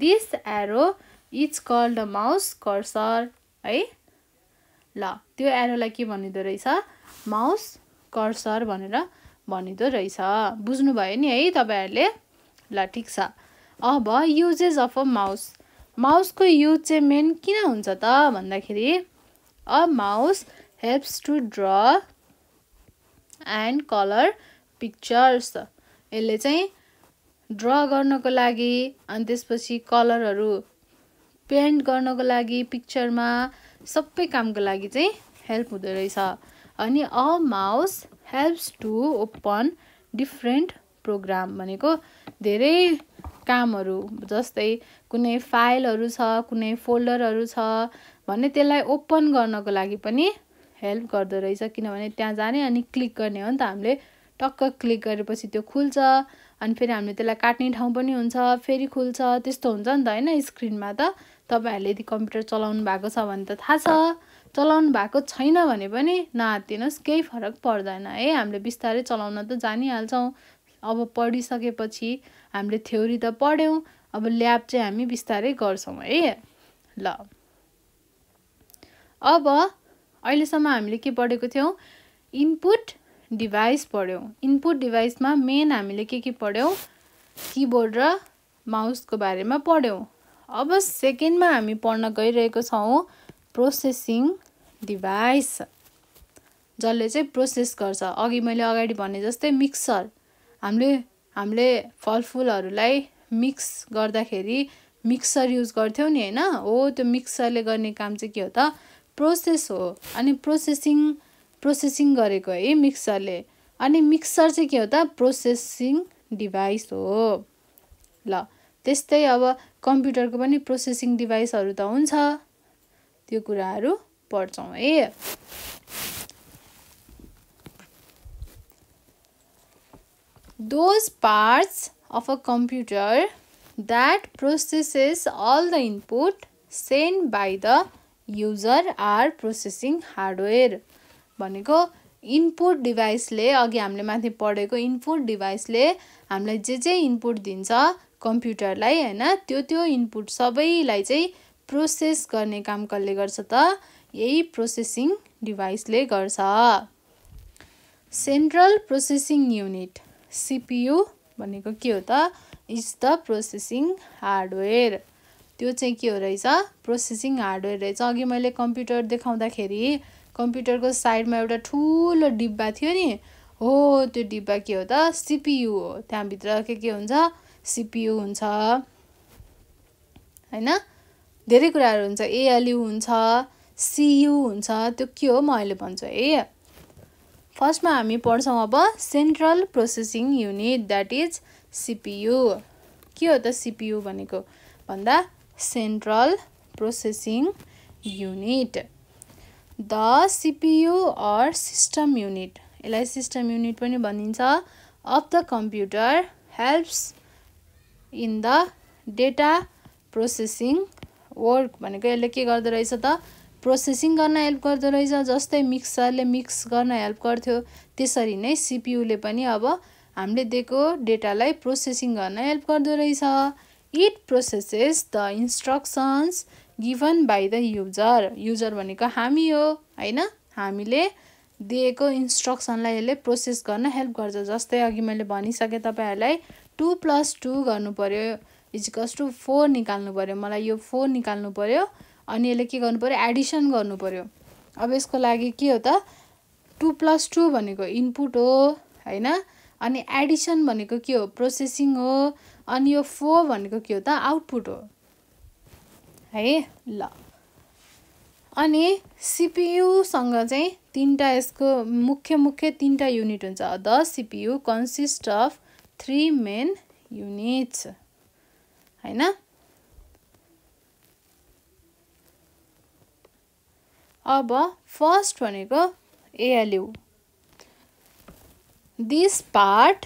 [SPEAKER 1] This arrow is called a mouse cursor है। ल त्यो एरोलाई के भनिदो रहेछ, माउस कर्सर भनेर भनिदो रहेछ। बुझ्नुभयो नि है तपाईहरुले। ल ठीक छ। अब युजेस अफ अ माउस, माउसको युज चाहिँ मेन किन हुन्छ त भन्दाखेरि a mouse helps to draw and colour pictures, यसले चाहिँ ड्र गर्नको लागि अनि त्यसपछि कलरहरू पेन्ट गर्नको लागि पिक्चरमा सबै कामको लागि चाहिँ हेल्प हुँदो रहेछ। अनि a mouse helps to open different program भनेको धेरै कामहरू, जस्तै कुनै फाइलहरू छ, कुनै फोल्डरहरू छ भने त्यसलाई ओपन गर्नको लागि पनि हेल्प गर्दो रहेछ। किनभने त्यहाँ जाने अनि क्लिक गर्ने हो नि त, हामीले टक्क क्लिक गरेपछि त्यो खुल्छ अनि फेरि हामीले त्यसलाई काट्ने ठाउँ पनि हुन्छ, फेरि खुल्छ, त्यस्तो हुन्छ नि त होइन स्क्रिनमा। त तपाईहरुले यदि कम्प्युटर चलाउनु भएको छ भने त थाहा छ, चलाउनु भएको छैन भने पनि नहात्तिनुस्, केही फरक पर्दैन है। हामीले बिस्तारै चलाउन त जानिहाल्छौँ। अब पढिसकेपछि हामीले थ्योरी त पढ्यौँ, अब ल्याब चाहिँ हामी बिस्तारै गर्छौँ है। ल अब अहिलेसम्म हामीले के पढेको थियौँ, इनपुट डिभाइस पढ्यौँ। इनपुट डिभाइसमा मेन हामीले के पढ्यौँ, किबोर्ड र माउसको बारेमा पढ्यौँ। अब सेकेन्डमा हामी पढ्न गइरहेको छौँ प्रोसेसिङ डिभाइस, जसले चाहिँ प्रोसेस गर्छ। अघि मैले अगाडि भने जस्तै मिक्सर, हामीले फलफुलहरूलाई मिक्स गर्दाखेरि मिक्सर युज गर्थ्यौँ नि होइन, हो त्यो मिक्सरले गर्ने काम चाहिँ के हो त, प्रोसेस हो। अनि प्रोसेसिङ गरेको है मिक्सरले। अनि मिक्सर चाहिँ के हो त, प्रोसेसिङ डिभाइस हो। ल त्यस्तै अब कम्प्युटरको पनि प्रोसेसिङ डिभाइसहरू त हुन्छ, त्यो कुराहरू पढ्छौँ है। Those parts of a computer that processes all the input sent by the user are processing hardware। भनेको इनपुट डिभाइसले, अघि हामीले माथि पढेको इनपुट डिभाइसले हामीलाई जे इनपुट दिन्छ कम्प्युटरलाई होइन, त्यो इनपुट सबैलाई चाहिँ प्रोसेस गर्ने काम कसले गर्छ त, यही प्रोसेसिङ डिभाइसले गर्छ। सेन्ट्रल प्रोसेसिङ युनिट CPU भनेको के हो त, इज द प्रोसेसिङ हार्डवेयर। त्यो चाहिँ के हो रहेछ, प्रोसेसिङ हार्डवेयर रहेछ। अघि मैले कम्प्युटर देखाउँदाखेरि कम्प्युटरको साइडमा एउटा ठुलो डिब्बा थियो नि, हो त्यो डिब्बा के हो त, CPU हो। त्यहाँभित्र के हुन्छ, CPU हुन्छ होइन, धेरै कुराहरू हुन्छ, ALU हुन्छ, CU हुन्छ, त्यो के हो म अहिले भन्छु है। फर्स्टमा हामी पढ्छौँ अब central processing unit, that is CPU। के हो त CPU भनेको भन्दा, central processing unit. The CPU और सिस्टम युनिट, यसलाई सिस्टम युनिट पनि भनिन्छ, of the computer helps in the data processing work. भनेको यसले के गर्दो रहेछ त, प्रोसेसिङ गर्न हेल्प गर्दो रहेछ। जस्तै मिक्सरले मिक्स गर्न हेल्प गर्थ्यो, त्यसरी नै CPUले पनि अब हामीले दिएको डेटालाई प्रोसेसिङ गर्न हेल्प गर्दो रहेछ। It processes the instructions given by the user, user भनेको हामी हो होइन, हामीले दिएको इन्स्ट्रक्सनलाई यसले प्रोसेस गर्न हेल्प गर्छ। जस्तै अघि मैले भनिसकेँ तपाईहरुलाई 2 + 2 गर्नु पर्यो = 4 निकाल्नु पर्यो, मलाई यो 4 निकाल्नु पर्यो, अनि यसले के गर्नु पर्यो, एडिसन गर्नु पर्यो। अब यसको लागि के हो त, 2 + 2 भनेको इनपुट हो होइन, अनि एडिसन भनेको के हो, प्रोसेसिङ हो, अनि यो 4 भनेको के हो त, आउटपुट हो है। ल अनि CPU सँग चाहिँ तीनटा, यसको मुख्य तीनटा युनिट हुन्छ। The CPU consist of 3 main units हैन। अब फर्स्ट भनेको ALU। This part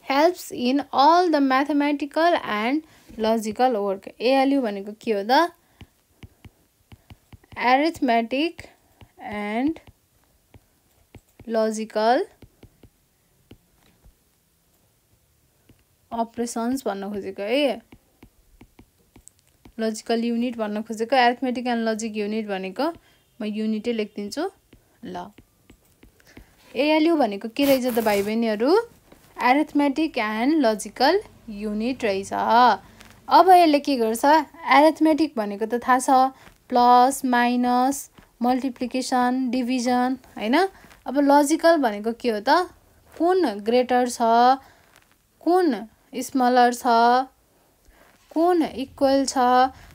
[SPEAKER 1] helps in all the mathematical and logical work। ALU भनेको के हो त, arithmetic एन्ड लजिकल अपरेसन्स भन्न खोजेको है। लजिकल युनिट भन्न खोजेको, एरिथमेटिक एन्ड लजिक युनिट भनेको म युनिटै लेखिदिन्छु ल। एएलयु भनेको के रहेछ त भाइ बहिनीहरू? एरिथमेटिक एन्ड लजिकल युनिट रहेछ। अब यसले के गर्छ? एरिथमेटिक भनेको त थाहा छ, प्लस माइनस मल्टिप्लिकेसन डिभिजन हैन। अब लजिकल भनेको के हो त? कुन ग्रेटर छ, कुन स्मलर छ, कुन इक्वल छ,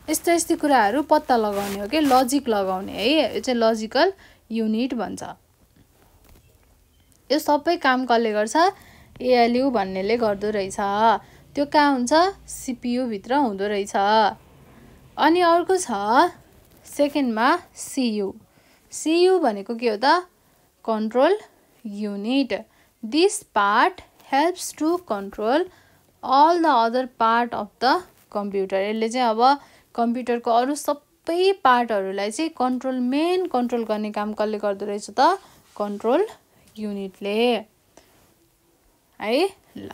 [SPEAKER 1] यस्तो यस्तो कुराहरू पत्ता लगाउने हो के, लजिक लगाउने है। यो चाहिँ लजिकल युनिट भन्छ। यो सबै काम कसले गर्छ? एएलयु भन्नेले गर्दो रहेछ। त्यो कहाँ हुन्छ? सिपियु भित्र हुँदो रहेछ। अनि अर्को छ सेकेन्डमा सियु। सियु भनेको के हो त? Control unit. This part helps to control all the other part of the computer. यसले चाहिँ अब कम्प्युटरको अरू सबै पार्टहरूलाई चाहिँ मेन कन्ट्रोल गर्ने काम कसले गर्दो रहेछ त? कन्ट्रोल युनिटले है ल।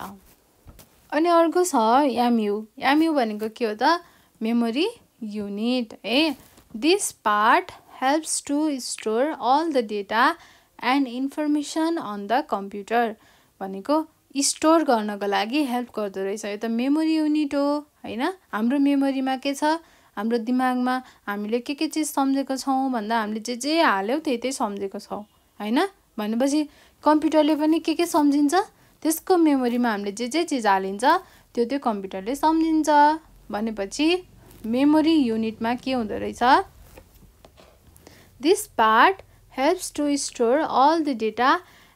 [SPEAKER 1] अनि अर्को छ एमयु। एमयु भनेको के हो त? मेमोरी युनिट है। This part helps to store all the data and information on the computer भनेको स्टोर गर्नको लागि हेल्प गर्दो रहेछ। यो त मेमोरी युनिट हो हैन। हाम्रो मेमोरीमा के छ? हाम्रो दिमागमा हामीले के चिज सम्झेको छौँ भन्दा हामीले जे हाल्यौँ त्यही सम्झेको छौँ हैन। भनेपछि कम्प्युटरले पनि के सम्झिन्छ? त्यसको मेमोरीमा हामीले जे चिज हालिन्छ त्यो कम्प्युटरले सम्झिन्छ। भनेपछि मेमोरी युनिटमा के हुँदो रहेछ? This part helps to store all the data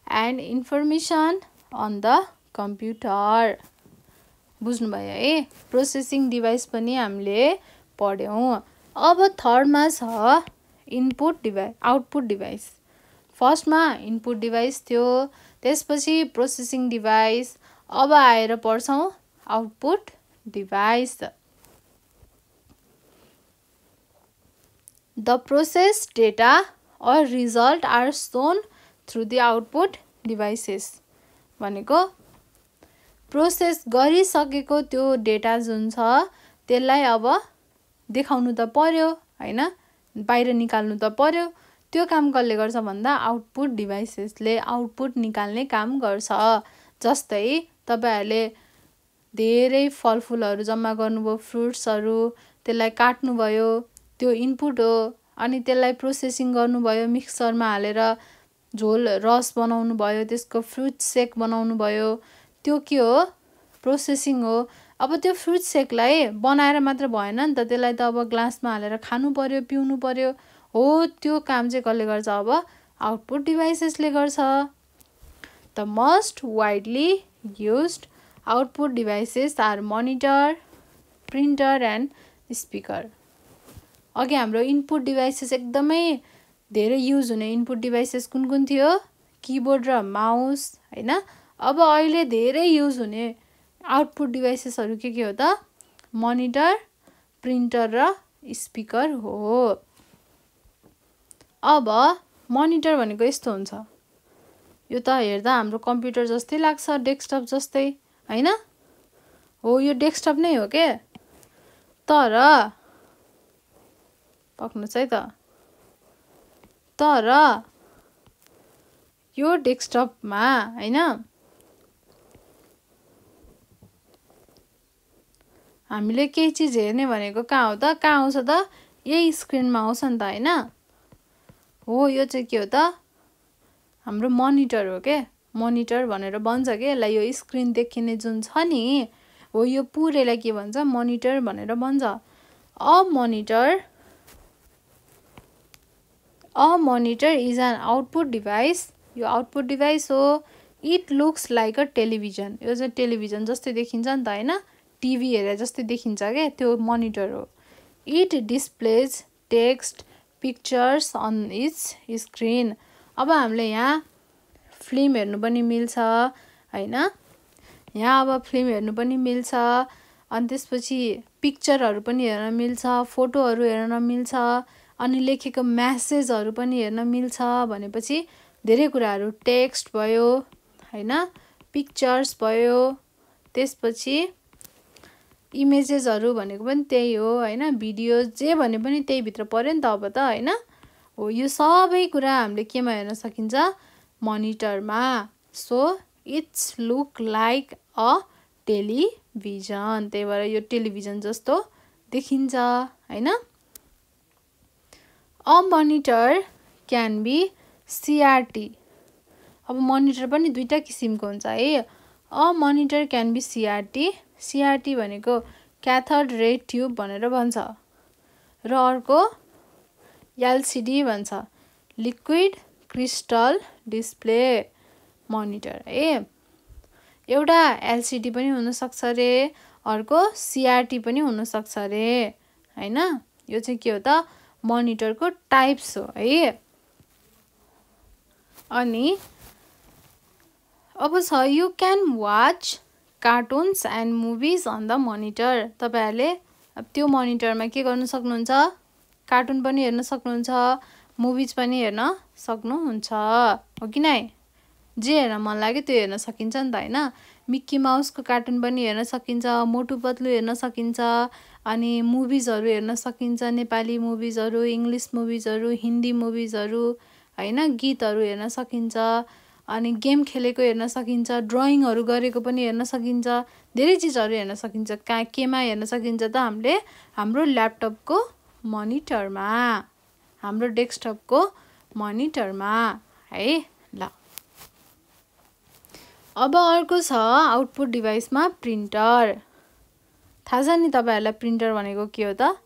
[SPEAKER 1] and information on the computer. बुझ्नुभयो है? प्रोसेसिङ डिभाइस पनि हामीले पढ्यौँ। अब थर्डमा छ इनपुट डिभाइस, आउटपुट डिभाइस। फर्स्टमा इनपुट डिभाइस थियो, त्यसपछि प्रोसेसिङ डिभाइस, अब आएर पढ्छौँ output device. The process data or result are shown through the output devices भनेको प्रोसेस गरिसकेको त्यो डेटा जुन छ त्यसलाई अब देखाउनु त पर्यो हैन, बाहिर निकाल्नु त पर्यो। त्यो काम कसले गर्छ भन्दा आउटपुट डिभाइसेसले आउटपुट निकाल्ने काम गर्छ। जस्तै तपाईहरुले धेरै फलफुलहरु जम्मा गर्नुभयो, फ्रुट्सहरु, त्यसलाई काट्नुभयो, त्यो इनपुट हो। अनि त्यसलाई प्रोसेसिङ गर्नुभयो, मिक्सरमा हालेर झोल रस बनाउनु भयो, त्यसको फ्रुट शेक बनाउनु भयो, त्यो के हो? प्रोसेसिङ हो। अब त्यो फ्रुट शेकलाई बनाएर मात्र भएन नि त, त्यसलाई त अब ग्लासमा हालेर खानु पर्यो, पिउनु पर्यो। हो, त्यो काम चाहिँ कसले गर्छ? अब आउटपुट डिभाइसेसले गर्छ। The most widely used output devices are monitor, printer and speaker. अघि हाम्रो इनपुट डिभाइसेस एकदमै धेरै युज हुने इनपुट डिभाइसेस कुन कुन थियो? किबोर्ड र माउस हैन। अब अहिले धेरै युज हुने आउटपुट डिभाइसेसहरु के हो त? मनिटर, प्रिन्टर र स्पिकर हो। अब मनिटर भनेको यस्तो हुन्छ, यो त हेर्दा हाम्रो कम्प्युटर जस्तै लाग्छ, डेस्कटप जस्तै हैन। हो, यो डेस्कटप नै हो के, तर पक्नुछ है त, तर यो डेस्कटपमा हैन हामीले केही चीज हेर्ने भनेको कहाँ हो त? कहाँ आउँछ त? यही स्क्रिनमा आउँछ नि त हैन। हो, यो चाहिँ के हो त? हाम्रो मनिटर हो के। मनिटर भनेर भन्छ के यसलाई, यो स्क्रिन देखिने जुन छ नि, हो यो पुरैलाई के भन्छ? मनिटर भनेर भन्छ। A monitor is an output device. यो आउटपुट डिभाइस हो। It looks like a television. यो चाहिँ टेलिभिजन जस्तै देखिन्छ नि त हैन, टिभी हेरे जस्तै देखिन्छ के, त्यो मनिटर हो। It displays text, pictures on its screen. अब हामीले यहाँ फिल्म हेर्नु पनि मिल्छ हैन, यहाँ अब फिल्म हेर्नु पनि मिल्छ, अनि त्यसपछि पिक्चरहरु पनि हेर्न मिल्छ, फोटोहरु हेर्न मिल्छ, अनि लेखेको मेसेजहरू पनि हेर्न मिल्छ भनेपछि धेरै कुराहरू टेक्स्ट भयो हैन, पिक्चर्स भयो, त्यसपछि इमेजेसहरू भनेको पनि त्यही हो हैन, भिडियोज जे भने पनि त्यही भित्र पर्यो नि त अब त हैन। हो यो सबै कुरा हामीले केमा हेर्न सकिन्छ, मनिटरमा। So it's look like a television, त्यही भएर यो टेलिभिजन जस्तो देखिन्छ हैन। A monitor can be CRT। अब मनिटर पनि दुईटा किसिमको हुन्छ है। A monitor can be CRT भनेको क्याथोड रे ट्युब भनेर भन्छ, र अर्को LCD भन्छ, लिक्विड क्रिस्टल डिस्प्ले मनिटर है। एउटा LCD पनि हुनसक्छ रे, अर्को CRT पनि हुनसक्छ रे हैन। यो चाहिँ के हो त, मनिटरको टाइप्स हो है। अनि अब छ you can watch cartoons and movies on the monitor. तपाईहरुले अब त्यो मनिटरमा के गर्न सक्नुहुन्छ, कार्टुन पनि हेर्न सक्नुहुन्छ, मुभिज पनि हेर्न सक्नुहुन्छ, हो कि नै? जे हेर्न मन लाग्यो त्यो हेर्न सकिन्छ नि त हैन। मिक्की माउसको कार्टुन पनि हेर्न सकिन्छ, मोटु पतलु हेर्न सकिन्छ, अनि मुभिजहरू हेर्न सकिन्छ, नेपाली मुभिजहरू, इङ्ग्लिस मुभिजहरू, हिन्दी मुभिजहरू हैन, गीतहरू हेर्न सकिन्छ, अनि गेम खेलेको हेर्न सकिन्छ, ड्रइङहरू गरेको पनि हेर्न सकिन्छ, धेरै चिजहरू हेर्न सकिन्छ। केमा हेर्न सकिन्छ त, हामीले हाम्रो ल्यापटपको मनिटरमा, हाम्रो डेस्कटपको मनिटरमा है। ल अब अर्को छ आउटपुट डिभाइसमा प्रिन्टर। थाहा छ नि तपाईहरुलाई प्रिन्टर भनेको के हो त?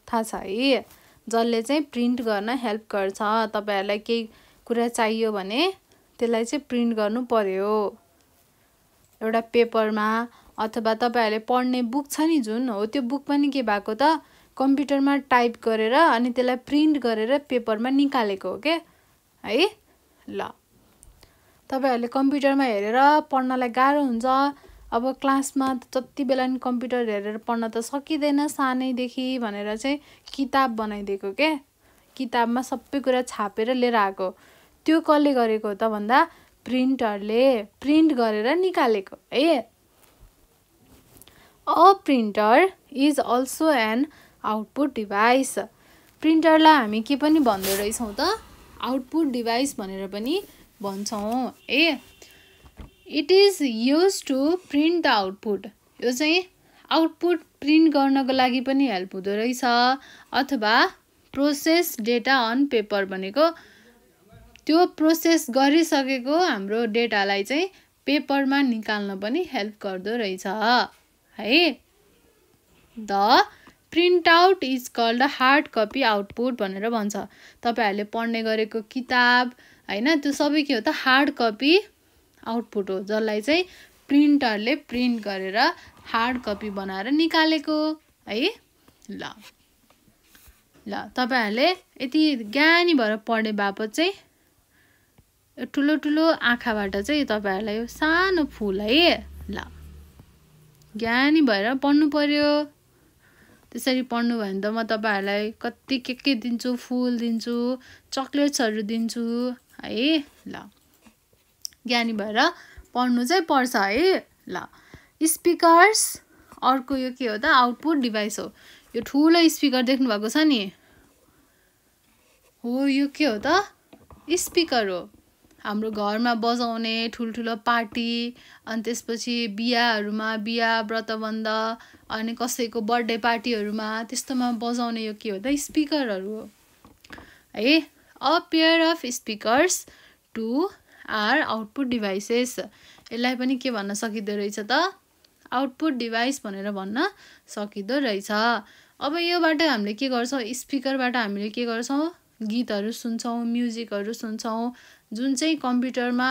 [SPEAKER 1] थाहा छ है, जसले चाहिँ प्रिन्ट गर्न हेल्प गर्छ। तपाईहरुलाई केही कुरा चाहियो भने त्यसलाई चाहिँ प्रिन्ट गर्नु पर्यो एउटा पेपरमा, अथवा तपाईहरुले पढ्ने बुक छ नि जुन, हो त्यो बुक पनि के भएको त, कम्प्युटरमा टाइप गरेर अनि त्यसलाई प्रिन्ट गरेर पेपरमा निकालेको हो के है। ल तपाईहरुले कम्प्युटरमा हेरेर पढ्नलाई गाह्रो हुन्छ। अब क्लासमा जति बेला नि कम्प्युटर हेरेर पढ्न त सकिँदैन सानैदेखि भनेर चाहिँ किताब बनाइदिएको के, किताबमा सबै कुरा छापेर लिएर आएको। त्यो कसले गरेको त भन्दा प्रिन्टरले प्रिन्ट गरेर निकालेको है। A printer is also an output device. प्रिन्टरलाई हामी के पनि भन्दो रहेछौँ त, आउटपुट डिभाइस भनेर पनि भन्छौँ ए। It is use to print the output. यो चाहिँ आउटपुट प्रिन्ट गर्नको लागि पनि हेल्प हुँदो रहेछ, अथवा प्रोसेस डेटा अन पेपर भनेको त्यो प्रोसेस गरिसकेको हाम्रो डेटालाई चाहिँ पेपरमा निकाल्न पनि हेल्प गर्दो रहेछ है। The print out is called hard copy output भनेर भन्छ। तपाईहरुले पढ्ने गरेको किताब हैन, त्यो सबै के हो त, हार्ड कपी आउटपुट हो, जसलाई चाहिँ प्रिन्टरले प्रिन्ट गरेर हार्ड कपी बनाएर निकालेको है। ल तपाईहरुले यति ज्ञानी भएर पढ्ने बापत चाहिँ ठुलो ठुलो आँखाबाट चाहिँ तपाईहरुलाई यो सानो फुल है। ल ज्ञानी भएर पढ्नु पर्यो। त्यसरी पढ्नु भयो भने त म तपाईहरुलाई कति के दिन्छु, फुल दिन्छु, चकलेट्सहरू दिन्छु है। ल ज्ञानी भएर पढ्नु चाहिँ पर्छ है। ल स्पिकर्स, अर्को यो के हो त, आउटपुट डिभाइस हो। यो ठुलो स्पिकर देख्नु भएको छ नि, हो यो के हो त, स्पिकर हो। हाम्रो घरमा बजाउने ठुल्ठुलो पार्टी, अनि त्यसपछि बिहाहरूमा, बिहा व्रतबन्ध, अनि कसैको बर्थडे पार्टीहरूमा त्यस्तोमा बजाउने यो के हो त, स्पिकरहरू हो है। A pair of speakers too are output devices. यसलाई पनि के भन्न सकिँदो रहेछ त, आउटपुट डिभाइस भनेर भन्न सकिँदो रहेछ। अब योबाट हामीले के गर्छौँ, स्पिकरबाट हामीले के गर्छौँ, गीतहरू सुन्छौँ, म्युजिकहरू सुन्छौँ, जुन चाहिँ कम्प्युटरमा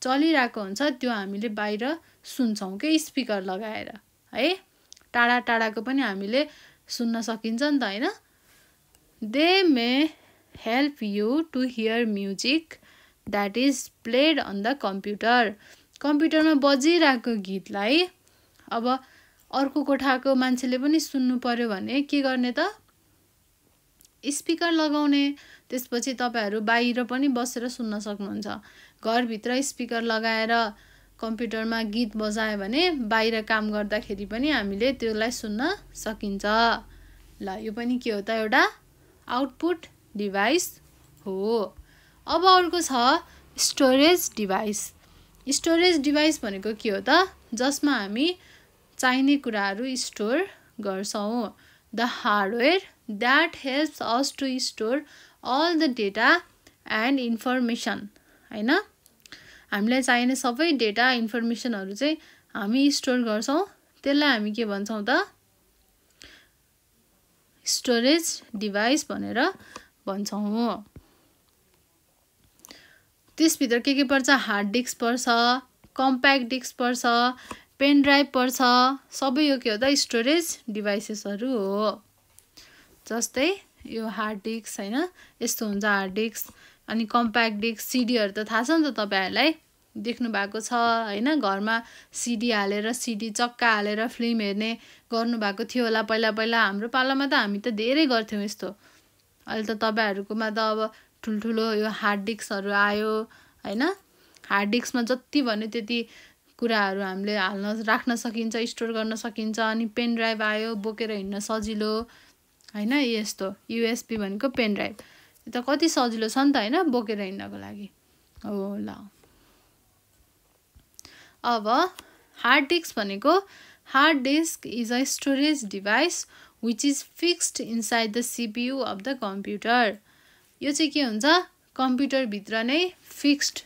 [SPEAKER 1] चलिरहेको हुन्छ त्यो हामीले बाहिर सुन्छौँ के स्पिकर लगाएर है। टाढा टाढाको पनि हामीले सुन्न सकिन्छ नि त हैन। They may help you to hear music that is played on the computer. कम्प्युटरमा बजिरहेको गीतलाई अब अर्को कोठाको मान्छेले पनि सुन्नु पर्यो भने के गर्ने त, स्पिकर लगाउने, त्यसपछि तपाईहरु बाहिर पनि बसेर सुन्न सक्नुहुन्छ। घरभित्र स्पिकर लगाएर कम्प्युटरमा गीत बजायो भने बाहिर काम गर्दाखेरि पनि हामीले त्यसलाई सुन्न सकिन्छ। ल यो पनि के हो त, एउटा आउटपुट डिभाइस हो। अब अर्को छ स्टोरेज डिभाइस। स्टोरेज डिभाइस भनेको के हो त, जसमा हामी चाहिने कुराहरू स्टोर गर्छौं। The hardware that helps us to store all the data and information, हैन। हामीलाई चाहिने सबै डेटा इन्फर्मेसनहरु चाहिँ हामी स्टोर गर्छौं, त्यसलाई हामी के भन्छौं त, स्टोरेज डिभाइस भनेर भन्छौं। त्यसभित्र के पर्छ, हार्ड डिस्क पर्छ, कम्प्याक्ट डिस्क पर्छ, पेन ड्राइभ पर्छ, सबै यो के हो त स्टोरेज डिभाइसेसहरु हो। जस्तै यो हार्ड डिस्क हैन, यस्तो हुन्छ हार्ड डिस्क। अनि कम्प्याक्ट डिस्क, सीडीहरु त थाहा छ नि त तपाईहरुलाई, देख्नु भएको छ हैन। घरमा सीडी हालेर, सीडी चक्का हालेर फिल्म हेर्ने गर्नु भएको थियो होला पहिला पहिला। हाम्रो पालामा त हामी त धेरै गर्थ्यौं यस्तो। अहिले त तपाईहरुकोमा त अब ठुलठुलो यो हार्ड डिस्कहरु आयो हैन। हार्ड डिस्कमा जति भन्यो त्यति कुराहरु हामीले हाल्न राख्न सकिन्छ, स्टोर गर्न सकिन्छ। अनि पेन ड्राइभ आयो, बोकेर हिँड्न सजिलो हैन। यस्तो यूएसबी भनेको पेन ड्राइभ, यो त कति सजिलो छ नि त हैन, बोकेर हिँड्नको लागि हो। ल अब हार्ड डिस्क भनेको, hard disk is a storage device which is fixed inside the CPU of the computer. यो चाहिँ के हुन्छ, कम्प्युटर भित्र नै फिक्स्ड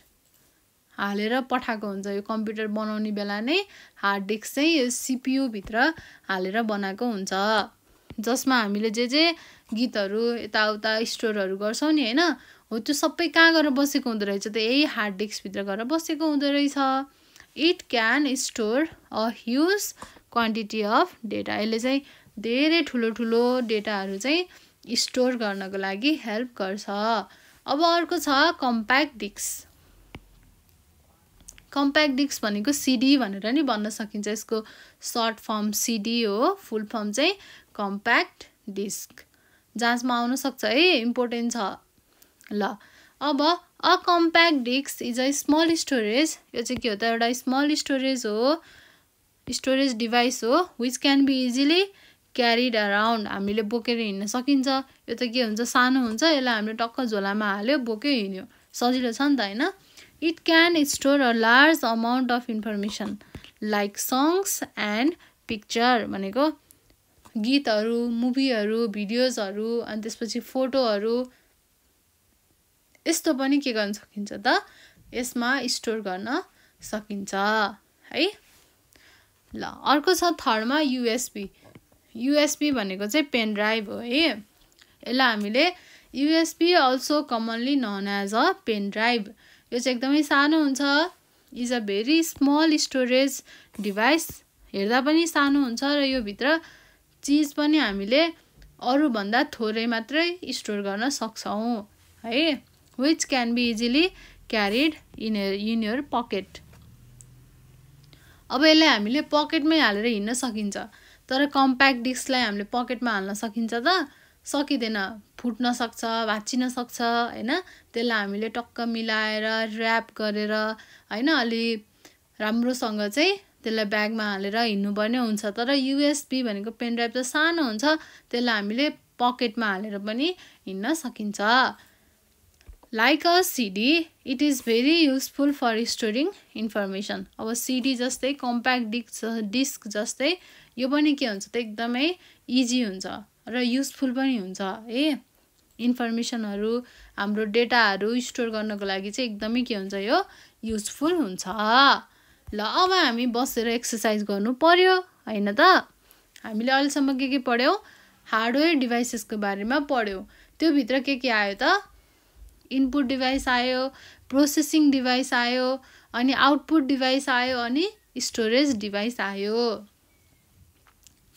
[SPEAKER 1] हालेर पठाएको हुन्छ। यो कम्प्युटर बनाउने बेला नै हार्ड डिस्क चाहिँ यो सीपीयू भित्र हालेर बनाएको हुन्छ, जसमा हामीले जे गीतहरु यताउता स्टोरहरु गर्छौं नि हैन, हो त्यो सबै कहाँ गएर बसेको हुँदो रहेछ त, यही हार्ड डिस्क भित्र गएर बसेको हुँदो रहेछ। It can store a huge quantity of data. यसले चाहिँ धेरै ठुलो ठुलो डेटाहरु चाहिँ स्टोर गर्नको लागि हेल्प गर्छ। अब अर्को छ कम्प्याक्ट डिस्क। कम्प्याक्ट डिस्क भनेको सीडी भनेर नि भन्न सकिन्छ। यसको सर्ट फर्म सीडी हो, फुल फर्म चाहिँ कम्प्याक्ट डिस्क। जाँचमा आउन सक्छ है, इम्पोर्टेन्ट छ। ल अब a compact disk is a small storage. यो चाहिँ के हो त, एउटा स्मल स्टोरेज हो, स्टोरेज डिभाइस हो, which can be easily carried around. हामीले बोकेर हिँड्न सकिन्छ। यो त के हुन्छ, सानो हुन्छ, यसलाई हामीले टक्क झोलामा हाल्यो, बोक्यो, हिँड्यो, सजिलो छ नि त हैन। It can store a large amount of information like songs and picture. भनेको गीतहरु, मुभीहरु, भिडियोजहरु, अनि त्यसपछि फोटोहरु, यस्तो पनि के गर्न सकिन्छ त, यसमा स्टोर गर्न सकिन्छ है। ल अर्को छ थर्डमा यूएसबी। यूएसबी भनेको चाहिँ पेन ड्राइभ हो है। यसलाई हामीले USB also commonly known as a pen drive. यो चाहिँ एकदमै सानो हुन्छ, is a very small storage device. हेर्दा पनि सानो हुन्छ र यो भित्र चीज पनि हामीले अरु भन्दा थोरै मात्रै स्टोर गर्न सक्छौं है। Which can be easily carried in your pocket. अब यसलाई हामीले पकेटमै हालेर हिँड्न सकिन्छ, तर कम्प्याक्ट डिस्कलाई हामीले पकेटमा हाल्न सकिन्छ त, सकिदैन, फुट्न सक्छ, भाँचिन सक्छ हैन। त्यसलाई हामीले टक्क मिलाएर र्याप गरेर हैन, अलि राम्रोसँग चाहिँ त्यसलाई ब्यागमा हालेर हिँड्नुपर्ने हुन्छ। तर यूएसबी भनेको पेन ड्राइभ त सानो हुन्छ, त्यसलाई हामीले पकेटमा हालेर पनि हिँड्न सकिन्छ। Like a CD it is very useful for storing information. अब सीडी जस्तै, कम्प्याक्ट डिस्क जस्तै यो पनि के हुन्छ त, एकदमै इजी हुन्छ र युजफुल पनि हुन्छ है। इन्फर्मेसनहरु, हाम्रो डेटाहरु स्टोर गर्नको लागि चाहिँ एकदमै के हुन्छ, यो युजफुल हुन्छ। ल अब हामी बसेर एक्सरसाइज गर्नु पर्यो हैन त। हामीले अहिलेसम्म के पढ्यौं, हार्डवेयर डिभाइसेसको बारेमा पढ्यौं। त्यो भित्र के आयो त, इनपुट डिभाइस आयो, प्रोसेसिङ डिभाइस आयो, अनि आउटपुट डिभाइस आयो, अनि स्टोरेज डिभाइस आयो।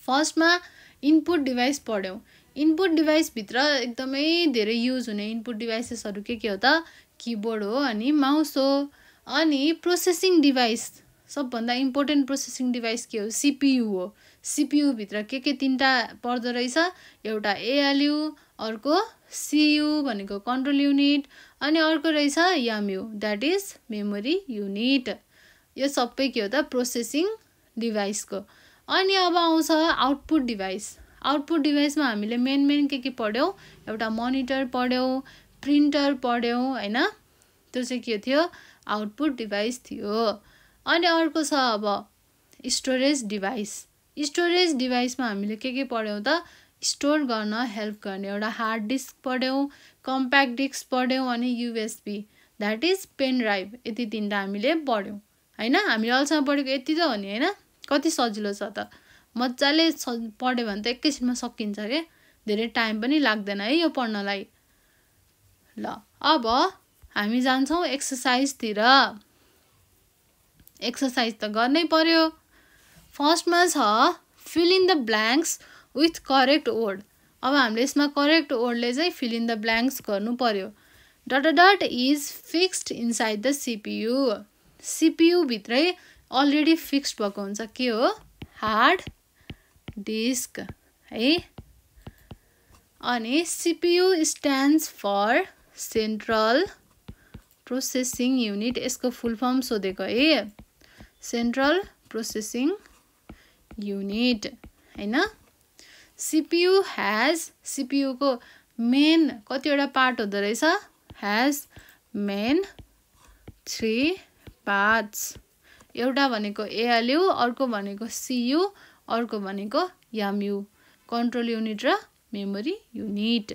[SPEAKER 1] फर्स्टमा इनपुट डिभाइस पढ्यौं। इनपुट डिभाइस भित्र एकदमै धेरै युज हुने इनपुट डिभाइसेसहरु के हो त, कीबोर्ड हो, अनि माउस हो। अनि प्रोसेसिङ डिभाइस, सबभन्दा इम्पोर्टेन्ट प्रोसेसिङ डिभाइस के हो, सीपीयू हो। CPU भित्र के तीनटा पर्दो रहेछ, एउटा ALU, अर्को CU भनेको कन्ट्रोल युनिट, अनि अर्को रहेछ MU that is memory unit. यो सबै के हो त प्रोसेसिङ डिभाइसको। अनि अब आउँछ आउटपुट डिभाइस। आउटपुट डिभाइसमा हामीले मेन के पढ्यौँ, एउटा मोनिटर पढ्यौँ, प्रिन्टर पढ्यौँ हैन, त्यो चाहिँ के थियो आउटपुट डिभाइस थियो। अनि अर्को छ अब स्टोरेज डिभाइस। स्टोरेज डिभाइसमा हामीले के पढ्यौँ त, स्टोर गर्न हेल्प गर्ने एउटा हार्ड डिस्क पढ्यौँ, कम्प्याक्ट डिस्क पढ्यौँ, अनि USB that is pen drive. यति तीनटा हामीले पढ्यौँ हैन। हामीले अहिलेसम्म पढेको यति त हो नि हैन। कति सजिलो छ त, मजाले पढ्यो भने त एकैछिनमा सकिन्छ के, धेरै टाइम पनि लाग्दैन है यो पढ्नलाई। ल अब हामी जान्छौँ एक्सर्साइजतिर। एक्सर्साइज त गर्नै पर्यो। फर्स्टमा छ fill in the blanks with correct word. अब हामीले यसमा करेक्ट वर्डले चाहिँ फिल इन द ब्ल्याङ्क्स गर्नु पर्यो। Dot is fixed inside the CPU। CPU भित्रै अलरेडी फिक्स्ड भएको हुन्छ, के हो हार्ड डिस्क है। अनि CPU stands for central processing unit. यसको फुल फर्म सोधेको है, सेन्ट्रल प्रोसेसिङ युनिट हैन। CPU को मेन कतिवटा पार्ट हुँदो रहेछ, हैज मेन 3 पार्ट्स। एउटा भनेको ALU, अर्को भनेको CU, अर्को भनेको MU कन्ट्रोल युनिट र memory unit.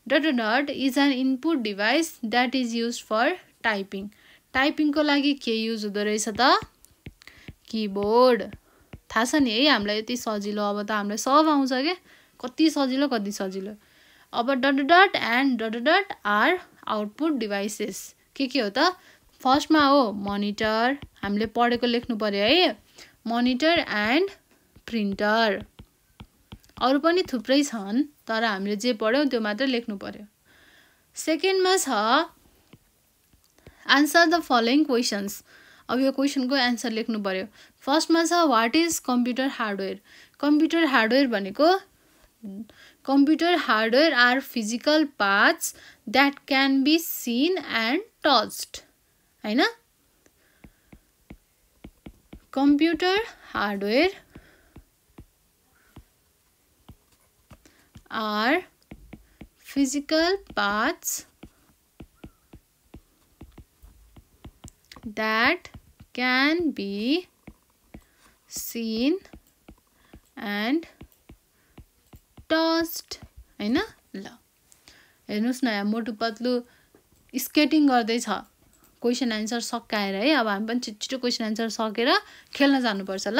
[SPEAKER 1] That is an input device that is use for typing. टाइपिङको लागि के युज हुँदो रहेछ त, किबोर्ड। थाहा छ नि है हामीलाई, यति सजिलो। अब त हामीलाई सब आउँछ क्या, कति सजिलो कति सजिलो। अब dot and dot are output devices. के हो त, फर्स्टमा हो मोनिटर, हामीले पढेको लेख्नु पर्यो है, मोनिटर एन्ड प्रिन्टर। अरू पनि थुप्रै छन्, तर हामीले जे पढ्यौँ त्यो मात्र लेख्नु पर्यो। सेकेन्डमा छ आन्सर द फलोइङ क्वेसन्स। अब यो क्वेसनको एन्सर लेख्नु पर्यो। फर्स्टमा छ what is computer hardware. Computer hardware भनेको computer hardware are physical parts that can be seen and touched हैन। Computer hardware are physical parts that can be seen and touched हैन। ल हेर्नुस् न, यहाँ मोटु पतलु स्केटिङ गर्दैछ क्वेसन एन्सर सकाएर है। अब हामी पनि छिटो क्वेसन एन्सर सकेर खेल्न जानुपर्छ ल।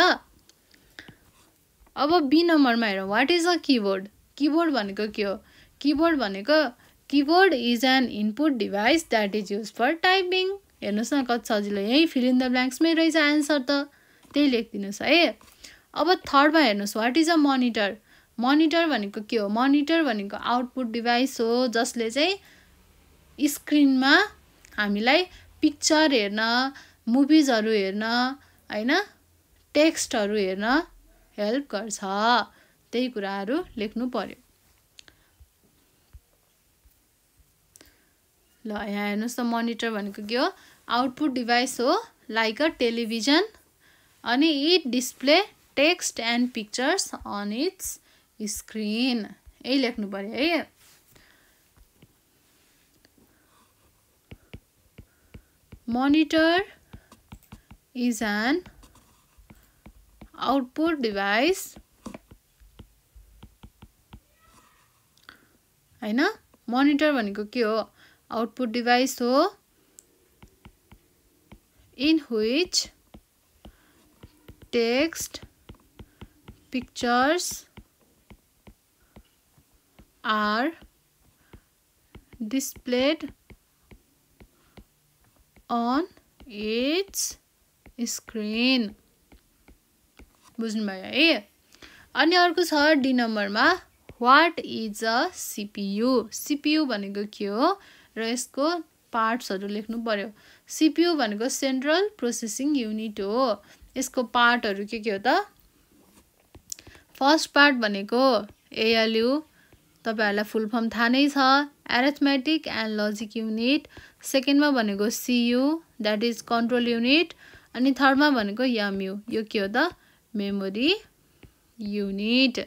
[SPEAKER 1] अब बी नम्बरमा हेरौँ, what is a keyboard. Keyboard भनेको के हो, keyboard is an input device that is use for typing. हेर्नुहोस् न कति सजिलो, यही फिल इन द ब्ल्याङ्क्समै रहेछ एन्सर त, त्यही लेखिदिनुहोस् है। अब थर्डमा हेर्नुहोस्, what is a monitor. Monitor भनेको के हो, मोनिटर भनेको आउटपुट डिभाइस हो जसले चाहिँ स्क्रिनमा हामीलाई पिक्चर हेर्न, मुभिजहरू हेर्न हैन, टेक्स्टहरू हेर्न हेल्प गर्छ। त्यही कुराहरू लेख्नु पर्यो। ल यहाँ हेर्नुहोस् त, मोनिटर भनेको के हो, आउटपुट डिभाइस हो लाइक अ टेलिभिजन, अनि it display text and pictures on its screen. यही लेख्नु पर्यो है। Monitor is an output device हैन। मोनिटर भनेको के हो, आउटपुट डिभाइस हो in which text, pictures are displayed on its screen। बुझ्नुभयो है। अनि अर्को छ डी नम्बरमा, what is a CPU। CPU भनेको के हो र यसको पार्ट्सहरू लेख्नु पर्यो। CPU भनेको सेन्ट्रल प्रोसेसिङ युनिट हो। यसको पार्टहरू के हो त, फर्स्ट पार्ट भनेको ALU, तपाईहरुलाई फुल फर्म थाहा नै छ, एरिथमेटिक एन्ड लजिक युनिट। सेकेन्डमा भनेको CU, that is control unit. अनि थर्डमा भनेको MU, यो के हो त मेमोरी युनिट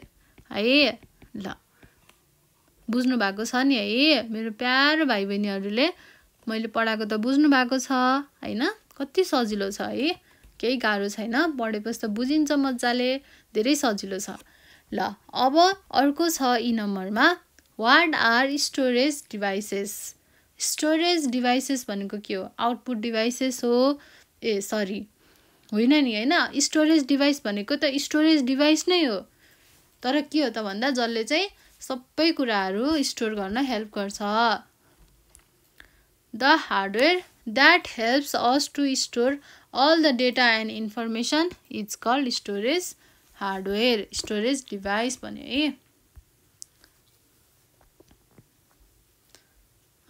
[SPEAKER 1] है। ल बुझ्नु भएको छ नि है मेरो प्यारो भाइ बहिनीहरुले, मैले पढाएको त बुझ्नु भएको छ हैन। कति सजिलो छ है, केही गाह्रो छैन, पढेपछि त बुझिन्छ मज्जाले, धेरै सजिलो छ। ल अब अर्को छ ई नम्बरमा, what are storage devices. Storage devices भनेको के हो, आउटपुट डिभाइसेस हो, सरी होइन नि हैन। स्टोरेज डिभाइस भनेको त स्टोरेज डिभाइस नै हो, तर के हो त भन्दा जसले चाहिँ सबै कुराहरू स्टोर गर्न हेल्प गर्छ। The hardware that helps us to store all the data and information is called storage hardware, storage device भन्यो है।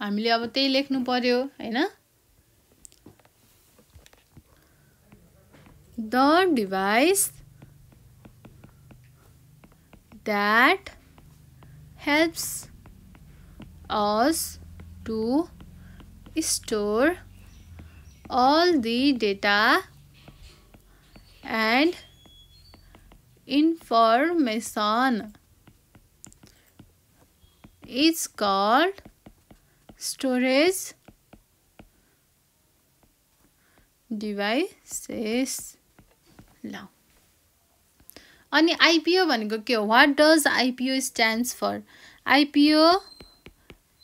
[SPEAKER 1] हामीले अब त्यही लेख्नु पर्यो हैन। The device that helps us to store all the data and information is called storage devices। ल अनि IPO भनेको के हो, what does IPO stands for. IPO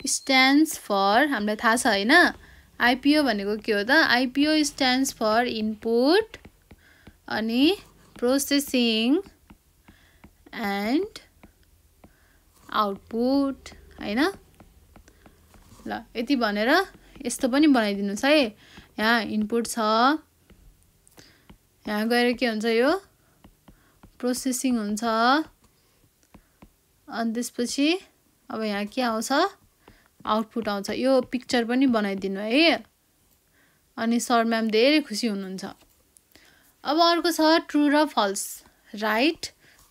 [SPEAKER 1] stands for हामीलाई थाहा छ हैन। IPO भनेको के हो त, IPO स्ट्यान्ड्स फर इनपुट अनि प्रोसेसिङ एन्ड आउटपुट हैन। ल यति भनेर यस्तो पनि बनाइदिनुस् है, यहाँ इनपुट छ, यहाँ गएर के हुन्छ यो प्रोसेसिङ हुन्छ, अनि त्यसपछि अब यहाँ के आउँछ आउटपुट आउँछ। यो पिक्चर पनि बनाइदिनु है, अनि सर म्याम धेरै खुसी हुनुहुन्छ। अब अर्को छ ट्रु र false, write